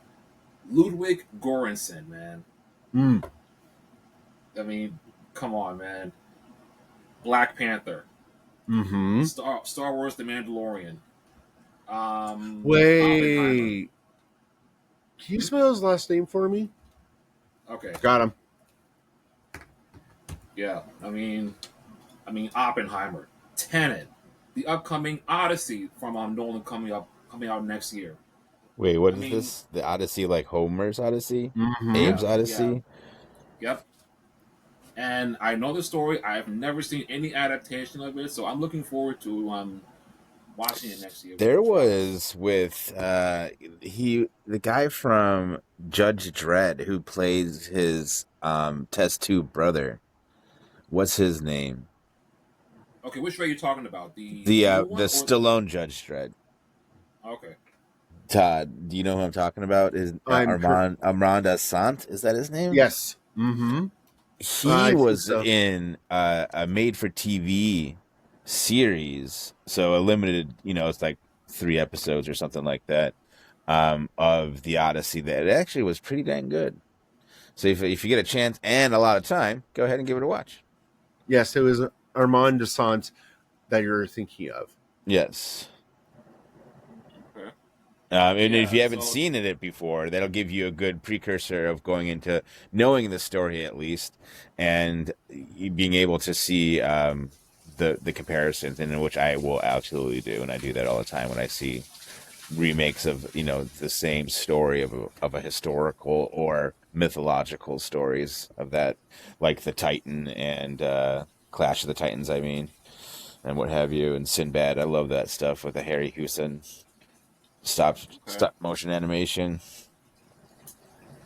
Ludwig Göransson, man. Mm. I mean, come on, man. Black Panther, Mm-hmm. Star Wars: The Mandalorian, Oppenheimer. Wait, can you spell his last name for me? Okay, Got him. yeah. I mean Oppenheimer, Tenet, the upcoming Odyssey from Nolan coming out next year. Wait, what I is mean, this? The Odyssey, like Homer's Odyssey? Mm-hmm. Abe's yeah, Odyssey? yep. And I know the story. I've never seen any adaptation of it, so I'm looking forward to watching it next year when There it drops. was with the guy from Judge Dredd who plays his test tube brother. What's his name? Okay, which way are you talking about? The new The one or the Stallone Judge Dredd. okay? Todd, do you know who I'm talking about? Is I'm cur- Armand Assant? Is that his name? Yes. Mm-hmm. He I think was so. in a made-for-TV series, so a limited, it's like 3 episodes or something like that, of the Odyssey. That it actually was pretty dang good. So if you get a chance and a lot of time, go ahead and give it a watch. Yes, it was Armand Desant. that you're thinking of. Yes. Okay. And if you Yeah. haven't So seen it before, that'll give you a good precursor of going into knowing the story at least, and being able to see the comparisons, in which I will absolutely do, and I do that all the time when I see remakes of the same story of a historical or mythological stories of that, like the Titan and Clash of the Titans, I mean, and what have you, and Sinbad. I love that stuff with the Harry Houston stop okay. stop motion animation.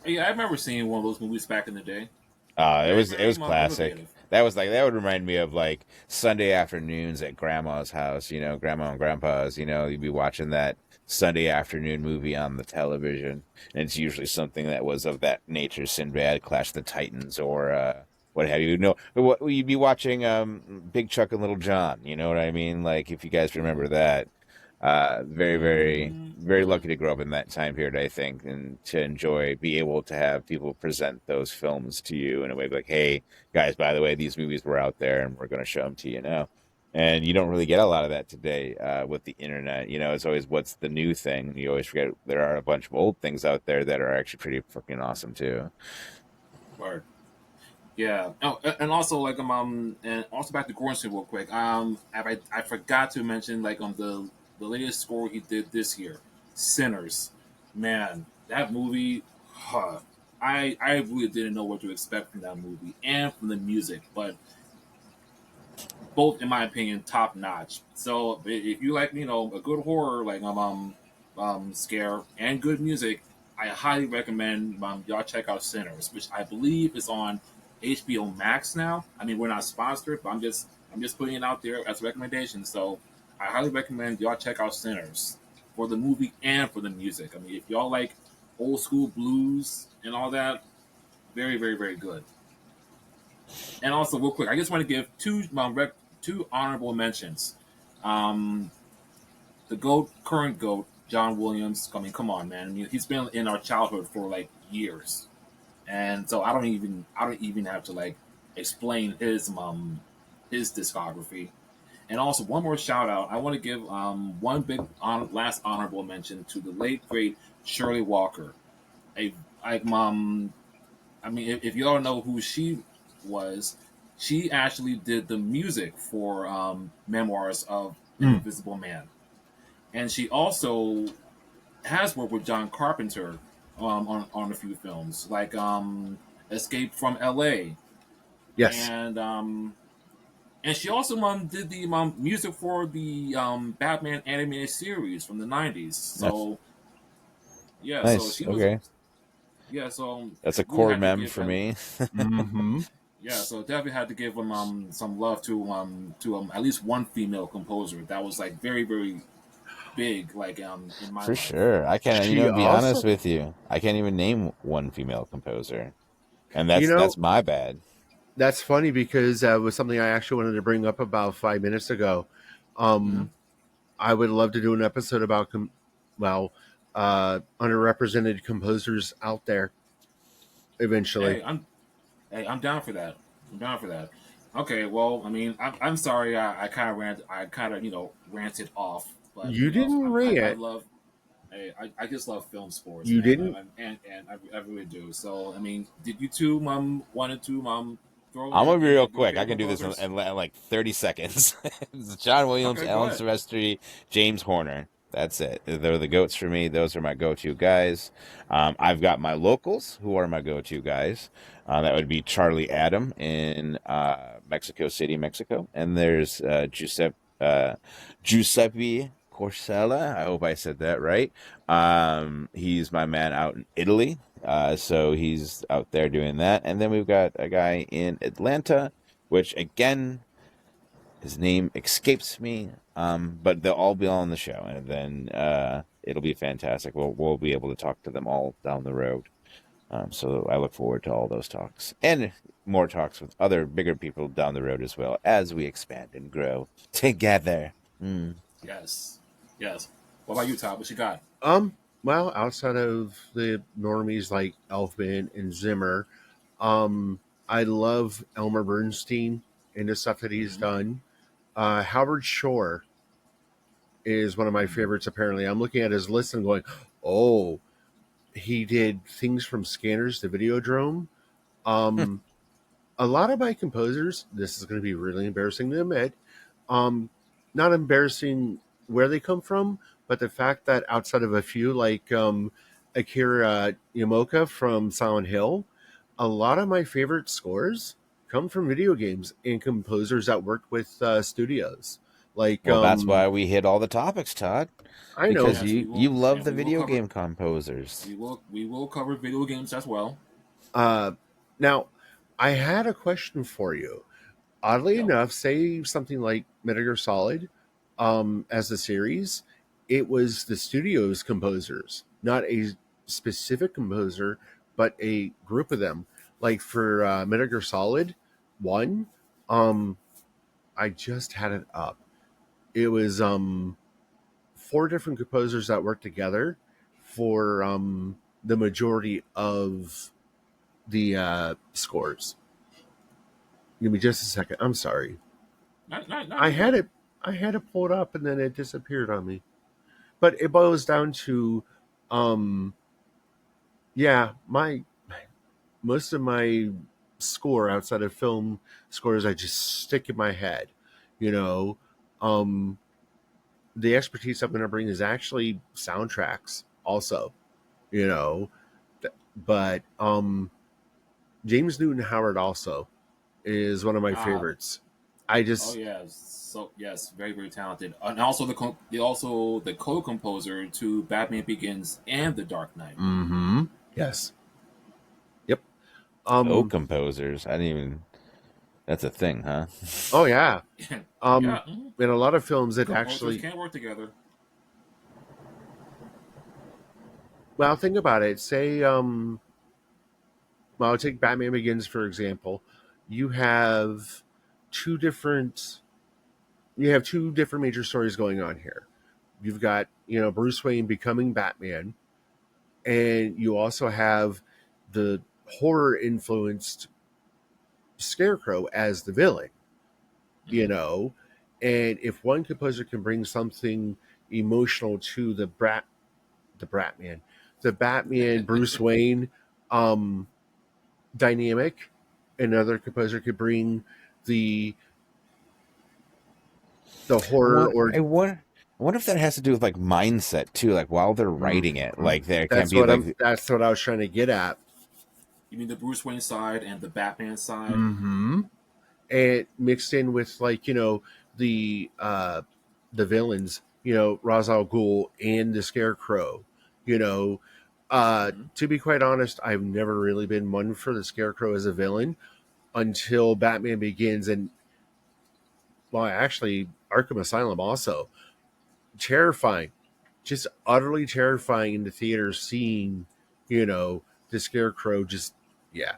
Yeah, I remember seeing one of those movies back in the day. It Very, was it very was classic. innovative. That was like that would remind me of like Sunday afternoons at grandma's house, grandma and grandpa's, you'd be watching that Sunday afternoon movie on the television. And it's usually something that was of that nature, Sinbad, Clash of the Titans, or what have you. No, what you'd be watching Big Chuck and Little John, you know what I mean? Like if you guys remember that. Very, very, very Okay. lucky to grow up in that time period, I think, and to be able to have people present those films to you in a way like, hey, guys, by the way, these movies were out there and we're going to show them to you now. And you don't really get a lot of that today with the internet. It's always what's the new thing. You always forget there are a bunch of old things out there that are actually pretty fucking awesome too. Word. Yeah. Oh, and also like and also back to Gornson real quick. I forgot to mention like on the latest score he did this year, Sinners. Man, that movie. Huh, I really didn't know what to expect from that movie and from the music, but both in my opinion top notch. So if you like a good horror like scare and good music, I highly recommend y'all check out Sinners, which I believe is on HBO Max now. I mean, we're not sponsored, but I'm just putting it out there as a recommendation. So I highly recommend y'all check out Sinners for the movie and for the music. I mean, if y'all like old school blues and all that, very, very, very good. And also, real quick, I just want to give two honorable mentions. Um, the goat, current goat, John Williams. I mean, come on, man. I mean, he's been in our childhood for like years, and so I don't even have to like explain his discography. And also, one more shout out. I want to give one big last honorable mention to the late great Shirley Walker. A like I mean, if you don't know who she was, she actually did the music for Memoirs of an Mm. Invisible Man, and she also has worked with John Carpenter on a few films, like Escape from L.A. Yes. and she also did the music for the Batman animated series from the '90s. That's So yeah, so nice. she was Okay, yeah, so that's a we core had to mem give for me. Mm-hmm. yeah, so definitely had to give him some love to at least one female composer that was like very very big like in my For life. sure. I can't, She be honest also, with you. I can't even name one female composer. And you that's know, my bad. that's funny because that was something I actually wanted to bring up about 5 minutes ago. Hmm. Um, I would love to do an episode about, underrepresented composers out there eventually. Hey, I'm down for that. I'm down for that. Okay, well, I mean, I'm sorry, I kind of ranted off, but You didn't I rant. love. Hey, I just love film sports, You man. didn't. I really do. So, I mean, did you two wanted to throw I'm gonna be in real like your quick. I favorite can do this composers? in like 30 seconds. It's John Williams, Okay, go Alan ahead. Silvestri, James Horner. That's it. They're the goats for me. Those are my go-to guys. I've got my locals, who are my go-to guys. That would be Charlie Adam in Mexico City, Mexico, and there's Giuseppe Corsella. I hope I said that right. He's my man out in Italy. So he's out there doing that. And then we've got a guy in Atlanta, which again, his name escapes me. But they'll all be on the show, and then it'll be fantastic. We'll be able to talk to them all down the road. So I look forward to all those talks and more talks with other bigger people down the road as well as we expand and grow together. Mm. Yes, yes. What about you, Todd? What you got? Outside of the normies like Elfman and Zimmer, um, I love Elmer Bernstein and the stuff that he's Hmm. done. Howard Shore is one of my favorites. Apparently, I'm looking at his list and going, "Oh, he did things from Scanners to Videodrome." Um, a lot of my composers. This is going to be really embarrassing to admit. Um, Not embarrassing where they come from, but the fact that outside of a few like Akira Yamaoka from Silent Hill, a lot of my favorite scores come from video games and composers that work with studios. Like, Well, that's why we hit all the topics, Todd, I know. because Yes, we you will, love and the we will video cover game composers. we will cover video games as well. Uh, Now, I had a question for you. Oddly Yo, enough, say something like Metal Gear Solid as a series, it was the studio's composers, not a specific composer, but a group of them. Like for Metal Gear Solid 1, um, I just had it up. It was four different composers that worked together for the majority of the scores. Give me just a second. I'm sorry. not I too had bad. it. I had it pulled up and then it disappeared on me. But it boils down to, um, yeah, my most of my score outside of film scores I just stick in my head. You know, um, the expertise I'm going to bring is actually soundtracks, also. You know, but James Newton Howard also is one of my Ah, favorites. I oh just yeah, so yes, very very talented, and also the co-composer to Batman Begins and The Dark Knight. mm-hmm. Yes. Yep. Oh, Um composers. I didn't even. That's a thing, huh? oh yeah. Yeah, Um in a lot of films it composers actually, can work together. well, think about it. Say well, take Batman Begins for example. You have two different two different major stories going on here. You've got, Bruce Wayne becoming Batman, and you also have the horror influenced Scarecrow as the villain, you Hmm. know. And if one composer can bring something emotional to the Bratman, the Batman Bruce Wayne um, dynamic, another composer could bring the I horror want. or I wonder if that has to do with like mindset too. Like while they're writing it, Mhm. like there can't be like. That's what I was trying to get at. You mean the Bruce Wayne side and the Batman side? Mm-hmm. And mixed in with, like, the the villains, Ra's al Ghul and the Scarecrow. You know, Hmm. to be quite honest, I've never really been one for the Scarecrow as a villain until Batman Begins, and well, actually, Arkham Asylum also terrifying, just utterly terrifying in the theater. Seeing, the Scarecrow, just yeah.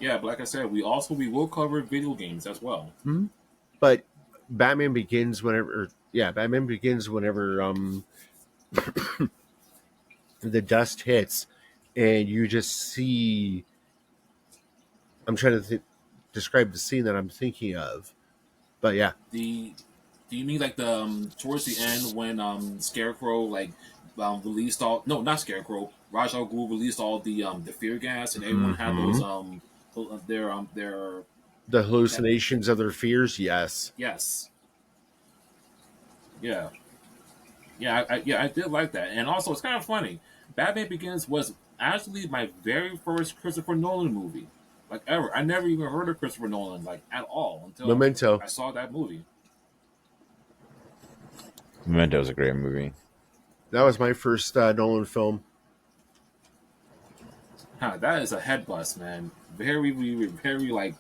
Yeah, but like I said, we will cover video games as well. Mhm. But Batman Begins whenever, yeah, Batman Begins whenever the dust hits, and you just see. I'm trying to describe the scene that I'm thinking of, but yeah. The Do you mean like the towards the end when Scarecrow like released all no not Scarecrow Raj Al Ghul released all the fear gas and everyone had Hmm. those their The that hallucinations of their fears, yes. yes, yeah, yeah, I did like that. And also it's kind of funny, Batman Begins was actually my very first Christopher Nolan movie, like ever. I never even heard of Christopher Nolan like at all until Memento. I saw that movie. Memento is a great movie. That was my first Nolan film. Huh, that is a head bust, man. Very, very, very like.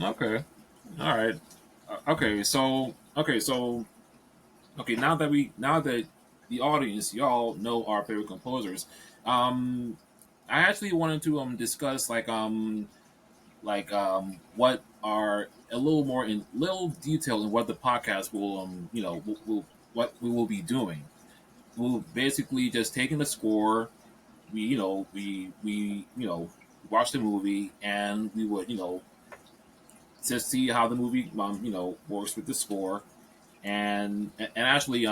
Okay, all right. Okay. Now that the audience y'all know our favorite composers, um, I actually wanted to discuss what are a little more in little detail in what the podcast will will what we will be doing. We'll basically just taking the score. We you know we watch the movie, and we would to see how the movie works with the score. And actually,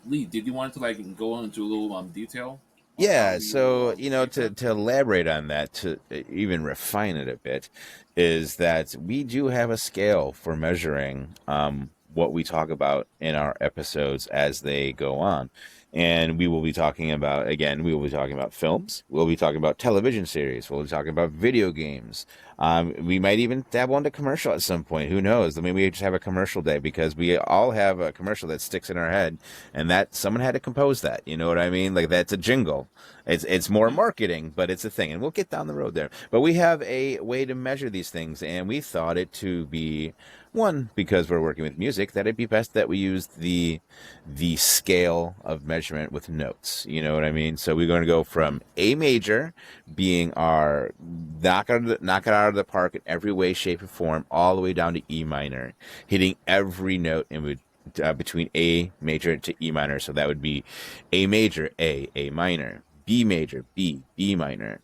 Lee, did you want to like go into a little detail on how Yeah, we will so make that? to elaborate on that, to even refine it a bit, is that we do have a scale for measuring what we talk about in our episodes as they go on. And we will be talking about, again, we will be talking about films, we'll be talking about television series, we'll be talking about video games. We might even dabble into commercial at some point. Who knows? I mean, we just have a commercial day because we all have a commercial that sticks in our head, and that someone had to compose that. You know what I mean? Like that's a jingle. It's more Mhm. marketing, but it's a thing, and we'll get down the road there. But we have a way to measure these things, and we thought it to be one, because we're working with music, that it'd be best that we use the scale of measurement with notes. You know what I mean? So we're going to go from A major being our knock it out of the park in every way, shape, or form, all the way down to E minor, hitting every note in between A major to E minor. So that would be A major, A minor, B major, B minor,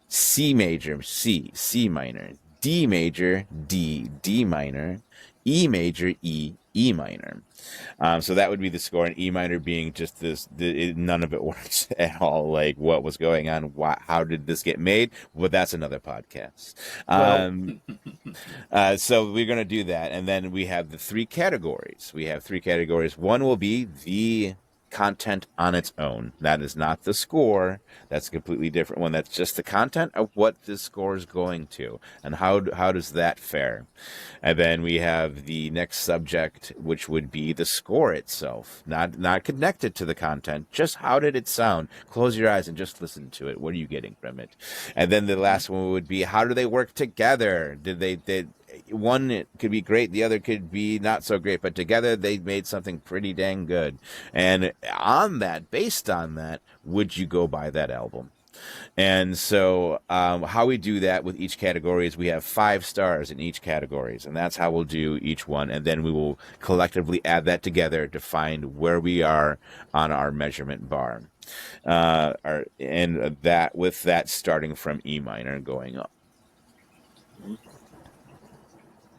C major, C minor, D major, D minor, E major, E minor. So that would be the score, and E minor being just none of it works at all. Like what was going on? How did this get made? Well, that's another podcast. Well, So we're going to do that. And then we have the three categories. We have three categories. One will be the content on its own. That is not the score. That's a completely different one. That's just the content of what the score is going to, and how does that fare. And then we have the next subject, which would be the score itself, not connected to the content. Just how did it sound? Close your eyes and just listen to it. What are you getting from it? And then the last one would be, how do they work together? Did one, it could be great, the other could be not so great, but together they made something pretty dang good. And on that, based on that, would you go buy that album? And so, how we do that with each category is we have 5 stars in each categories, and that's how we'll do each one. And then we will collectively add that together to find where we are on our measurement bar. And that with that starting from E minor going up.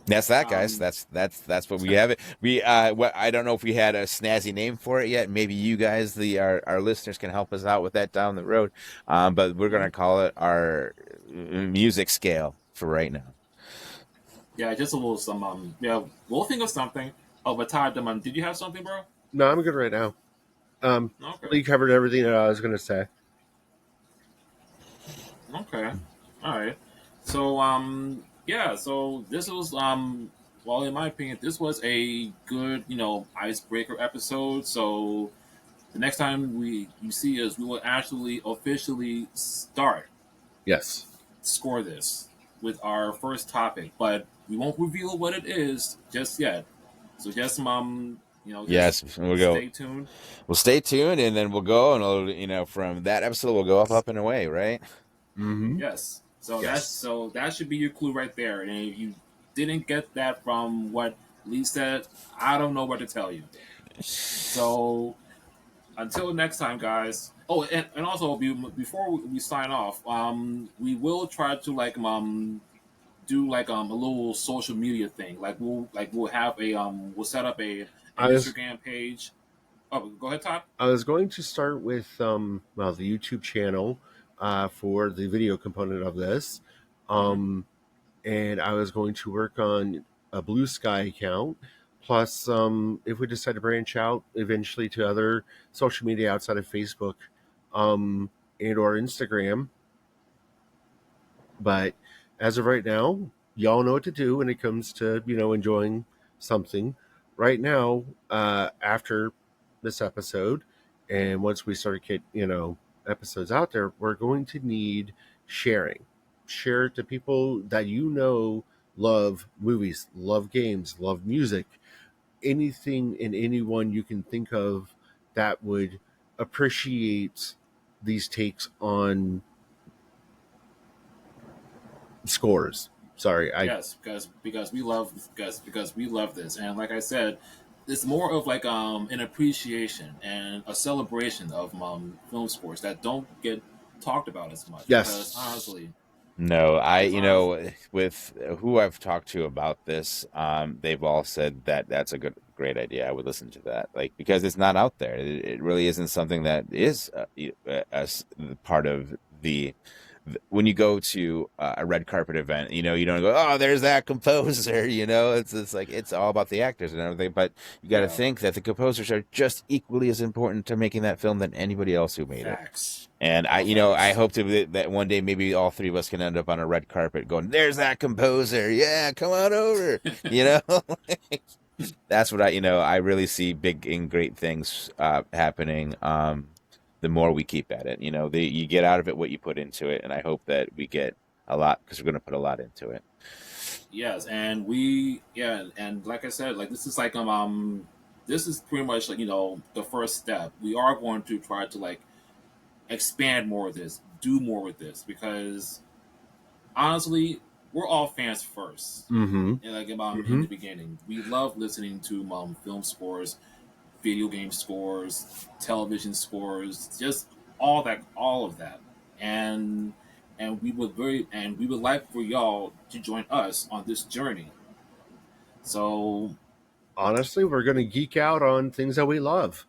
That's that, guys. Um, That's what we have. It. We I don't know if we had a snazzy name for it yet. Maybe you guys, our listeners, can help us out with that down the road. But we're gonna call it our music scale for right now. yeah, just a little some yeah, we'll think of something. Oh, but Todd, did you have something, bro? no, I'm good right now. Um, Okay, Lee covered everything that I was going to say. okay, all right. So yeah, so this was well, in my opinion, this was a good icebreaker episode. So the next time you see us, we will actually officially start Yes. score this with our first topic, but we won't reveal what it is just yet. So just just Yes, we'll go. stay tuned. We'll stay tuned, and then we'll go, and from that episode, we'll go up and away, right? Mm-hmm. Yes. Yes. So that should be your clue right there. And if you didn't get that from what Lee said, I don't know what to tell you. So until next time, guys. Oh, and also before we sign off, we will try to do like a little social media thing. We'll have a we'll set up an I was Instagram page. Oh, go ahead, Todd. I was going to start with the YouTube channel for the video component of this. Hmm. Um, and I was going to work on a Blue Sky account. Plus, if we decide to branch out eventually to other social media outside of Facebook and or Instagram, but as of right now, y'all know what to do when it comes to enjoying something. Right now, after this episode, and once we start to get episodes out there, we're going to need sharing. Share it to people that love movies, love games, love music, anything and anyone you can think of that would appreciate these takes on scores. Sorry, I Yes, because we love this, and like I said, it's more of like an appreciation and a celebration of film scores that don't get talked about as much. Because yes, honestly, No, Because honestly, with who I've talked to about this, they've all said that that's a great idea. I would listen to that, like because it's not out there. It really isn't something that is part of the when you go to a red carpet event. You don't go, oh, there's that composer. It's like it's all about the actors and everything. But you got to yeah, think that the composers are just equally as important to making that film than anybody else who made it. facts. And All I facts. hope that one day maybe all three of us can end up on a red carpet going, "There's that composer, yeah, come on over." You know, that's what I really see big and great things happening. The more we keep at it, you get out of it what you put into it, and I hope that we get a lot because we're going to put a lot into it. Yes, and and like I said, like this is pretty much like the first step. We are going to try to like expand more of this, do more with this, because honestly, we're all fans first. Mm-hmm. And in Mm-hmm. the beginning, we love listening to film scores, video game scores, television scores, just all of that, and we would like for y'all to join us on this journey. So, Honestly, we're going to geek out on things that we love,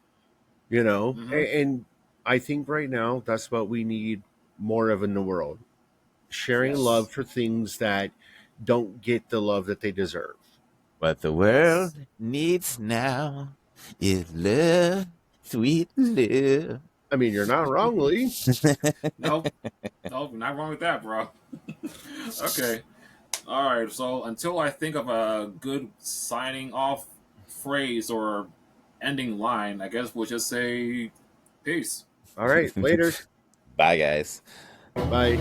mhm, and I think right now that's what we need more of in the world. Sharing love yes, for things that don't get the love that they deserve. What the yes, world needs now is love, sweet love. I mean, you're not wrong, Lee. nope, nope, not wrong with that, bro. Okay, all right. So until I think of a good signing off phrase or ending line, I guess we'll just say peace. All right, later. Bye, guys. Bye.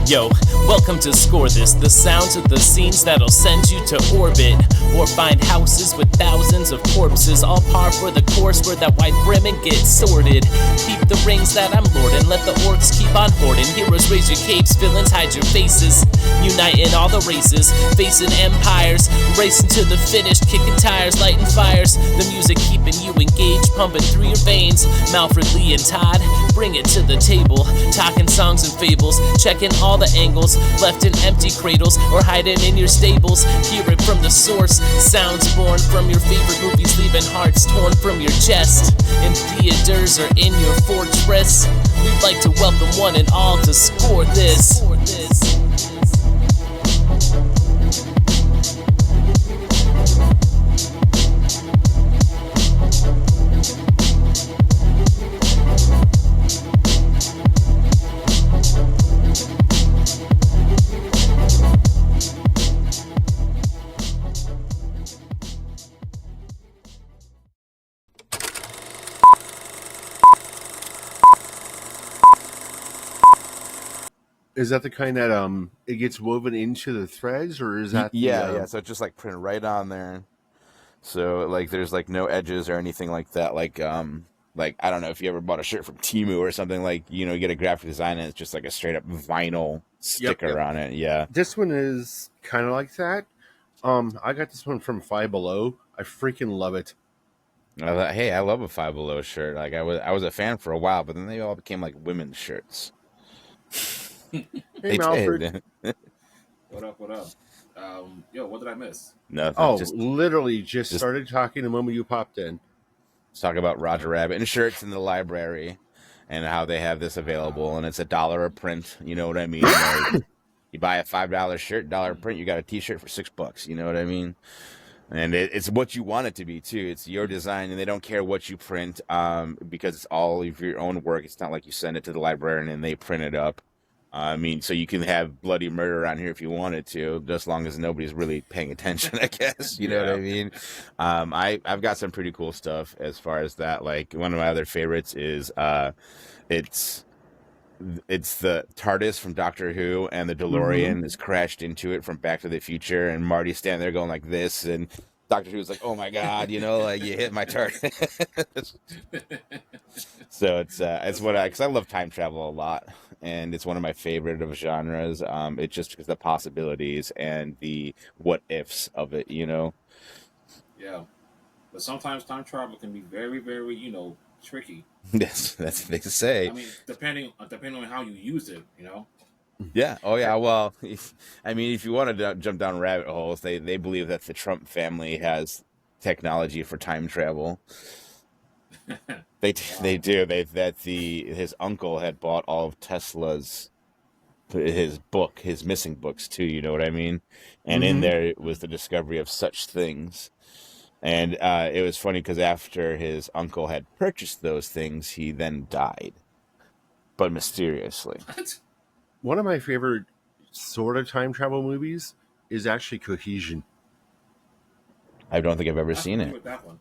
Yo, welcome to Score This, the sounds of the scenes that'll send you to orbit, or find houses with thousands of corpses, all par for the course where that white brim and get sorted. Keep the rings that I'm lording, let the orcs keep on hoarding. Heroes raise your capes, villains hide your faces. Uniting all the races, facing empires, racing to the finish, kicking tires, lighting fires. The music keeping you engaged, pumping through your veins. Malfred, Lee, and Todd, bring it to the table. Talking songs and fables, checking all the angles, left in empty cradles or hiding in your stables. Hear it from the source, sounds born from your favorite movies, leaving hearts torn from your chest. In theaters or in your fortress, we'd like to welcome one and all to Score This. Is that the kind that it gets woven into the threads, or is that the Yeah, yeah. So it's just like print right on there. So like there's like no edges or anything like that. Like I don't know if you ever bought a shirt from Timu or something, like you get a graphic design and it's just like a straight up vinyl Yep, sticker yep. on it. Yeah. This one is kind of like that. I got this one from Five Below. I freaking love it. I thought, hey, I love a Five Below shirt. Like I was a fan for a while, but then they all became like women's shirts. Hey, They Malfred. did. What up? What up? Yo, what did I miss? Nothing. Oh, Just literally just just started talking the moment you popped in. talk about Roger Oh, Rabbit and shirts in the library and how they have this available and it's $1 a print. You know what I mean? Like you buy a $5 shirt, dollar print, you got a T-shirt for $6. You know what I mean? And it's what you want it to be too. It's your design, and they don't care what you print, because it's all of your own work. It's not like you send it to the librarian and they print it up. I mean, so you can have bloody murder around here if you wanted to, just as long as nobody's really paying attention, I guess. You know what I yeah. mean? I've got some pretty cool stuff as far as that. Like one of my other favorites is it's it's the TARDIS from Doctor Who, and the Mm-hmm. DeLorean is crashed into it from Back to the Future, and Marty's standing there going like this, and Doctor Who was like, oh my god, like you hit my target. So it's what because I love time travel a lot, and it's one of my favorite of genres. It's just because the possibilities and the what ifs of it. Yeah, but sometimes time travel can be very, very, tricky. That's the thing to say. I mean, depending on how you use it, Yeah. Oh I, yeah. Well, if you want to jump down rabbit holes, they believe that the Trump family has technology for time travel. They Wow. do. His uncle had bought all of Tesla's his missing books too. You know what I mean? And in mm-hmm. there was the discovery of such things. And it was funny because after his uncle had purchased those things, he then died, but mysteriously. What? One of my favorite sort of time travel movies is actually Cohesion. I don't think I've ever Not seen familiar it. with that one.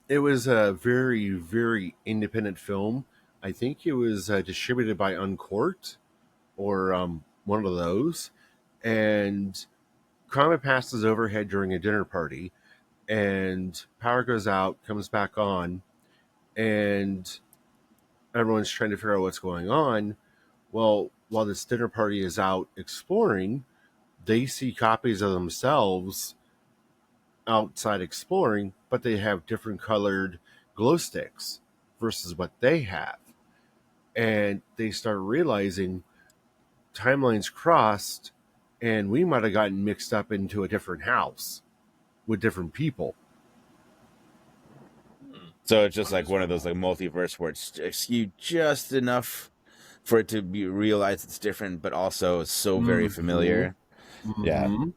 It was a very, very independent film. I think it was distributed by Uncorked or one of those. And Comet passes overhead during a dinner party, and power goes out, comes back on, and everyone's trying to figure out what's going on. Well, while this dinner party is out exploring, they see copies of themselves outside exploring, but they have different colored glow sticks versus what they have. And they start realizing timelines crossed, and we might have gotten mixed up into a different house with different people. So it's just What is like this one one of those like about? multiverse where it's skewed just enough for it to be realized it's different, but also it's so very Mm-hmm. familiar. Yeah. Mm-hmm.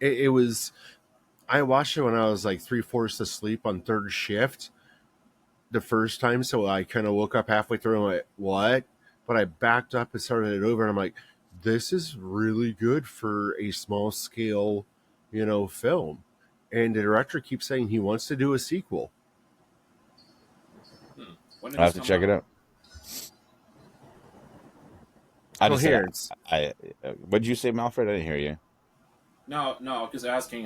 It was. I watched it when I was like 3/4 asleep on third shift the first time, so I kind of woke up halfway through and I'm like, what? But I backed up and started it over, and I'm like, this is really good for a small scale, film. And the director keeps saying he wants to do a sequel. Hmm. When did I'll this have to come check it out? out. I just said Coherence. what'd you say, Malfred? I didn't hear you. No, no. I'm just asking,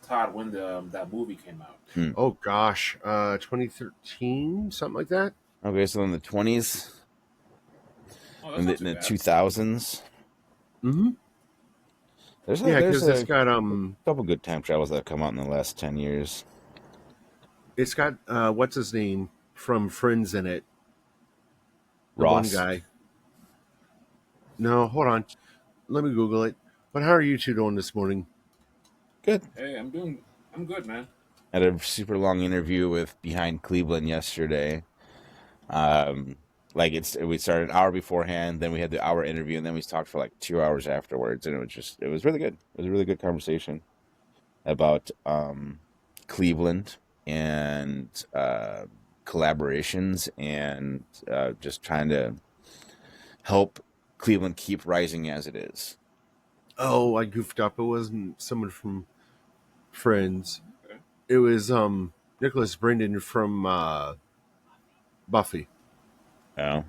Todd, when that movie came out. Hmm. Oh gosh, 2013, something like that. Okay, so in the 20s, Oh, that's in not the, in too the bad. 2000s, Mm-hmm. there's a Yeah, there's because it's a got couple good time travels that have come out in the last 10 years. it's got what's his name from Friends in it, the one Ross, guy. No, hold on, let me Google it. But how are you two doing this morning? good. Hey, I'm good, man. Had a super long interview with Behind Cleveland yesterday. Um, we started an hour beforehand, then we had the hour interview, and then we talked for like 2 hours afterwards, and it was really good. It was a really good conversation about Cleveland and collaborations and just trying to help Cleveland keep rising as it is. Oh, I goofed up. It wasn't someone from Friends. Okay. It was Nicholas Brendan from Buffy. Oh,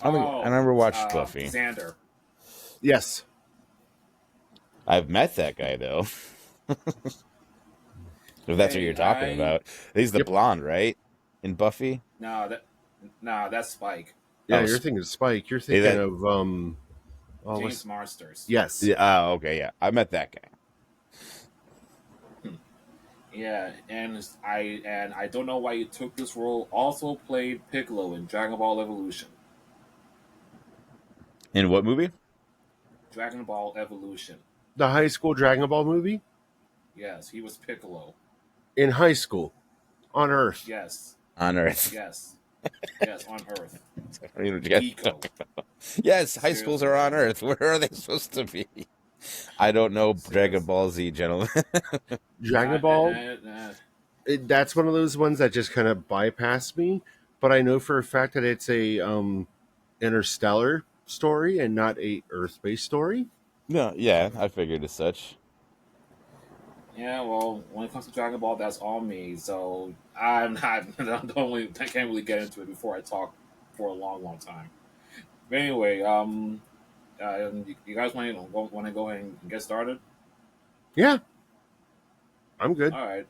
I Oh, never watched Buffy. Xander. Yes. I've met that guy though. If that's what you're Hey, talking about, he's the Yep. blonde, right? In Buffy. no, that's Spike. Yeah, Oh, you're thinking Spike. You're is thinking that of oh, James what's Marsters. yes. yeah? Oh, okay, yeah. I met that guy. Hmm. Yeah, and I don't know why he took this role. Also played Piccolo in Dragon Ball Evolution. In what movie? Dragon Ball Evolution. The high school Dragon Ball movie Yes, he was Piccolo. in high school on Earth. Yes, On Earth. yes, yes, on Earth. I don't even know what you guys are Pico. talking about. Yes, high schools Seriously, are on man. Earth. Where are they supposed to be? I don't know Dragon Serious. Ball Z, gentlemen. Dragon Ball, Uh, that's one of those ones that just kind of bypassed me. But I know for a fact that it's a interstellar story and not a Earth based story. No, yeah, I figured as such. yeah, well, when it comes to Dragon Ball, that's all me. So I'm not. I can't really get into it before I talk for a long, long time. But anyway, you guys want to go ahead and get started? Yeah, I'm good. All right.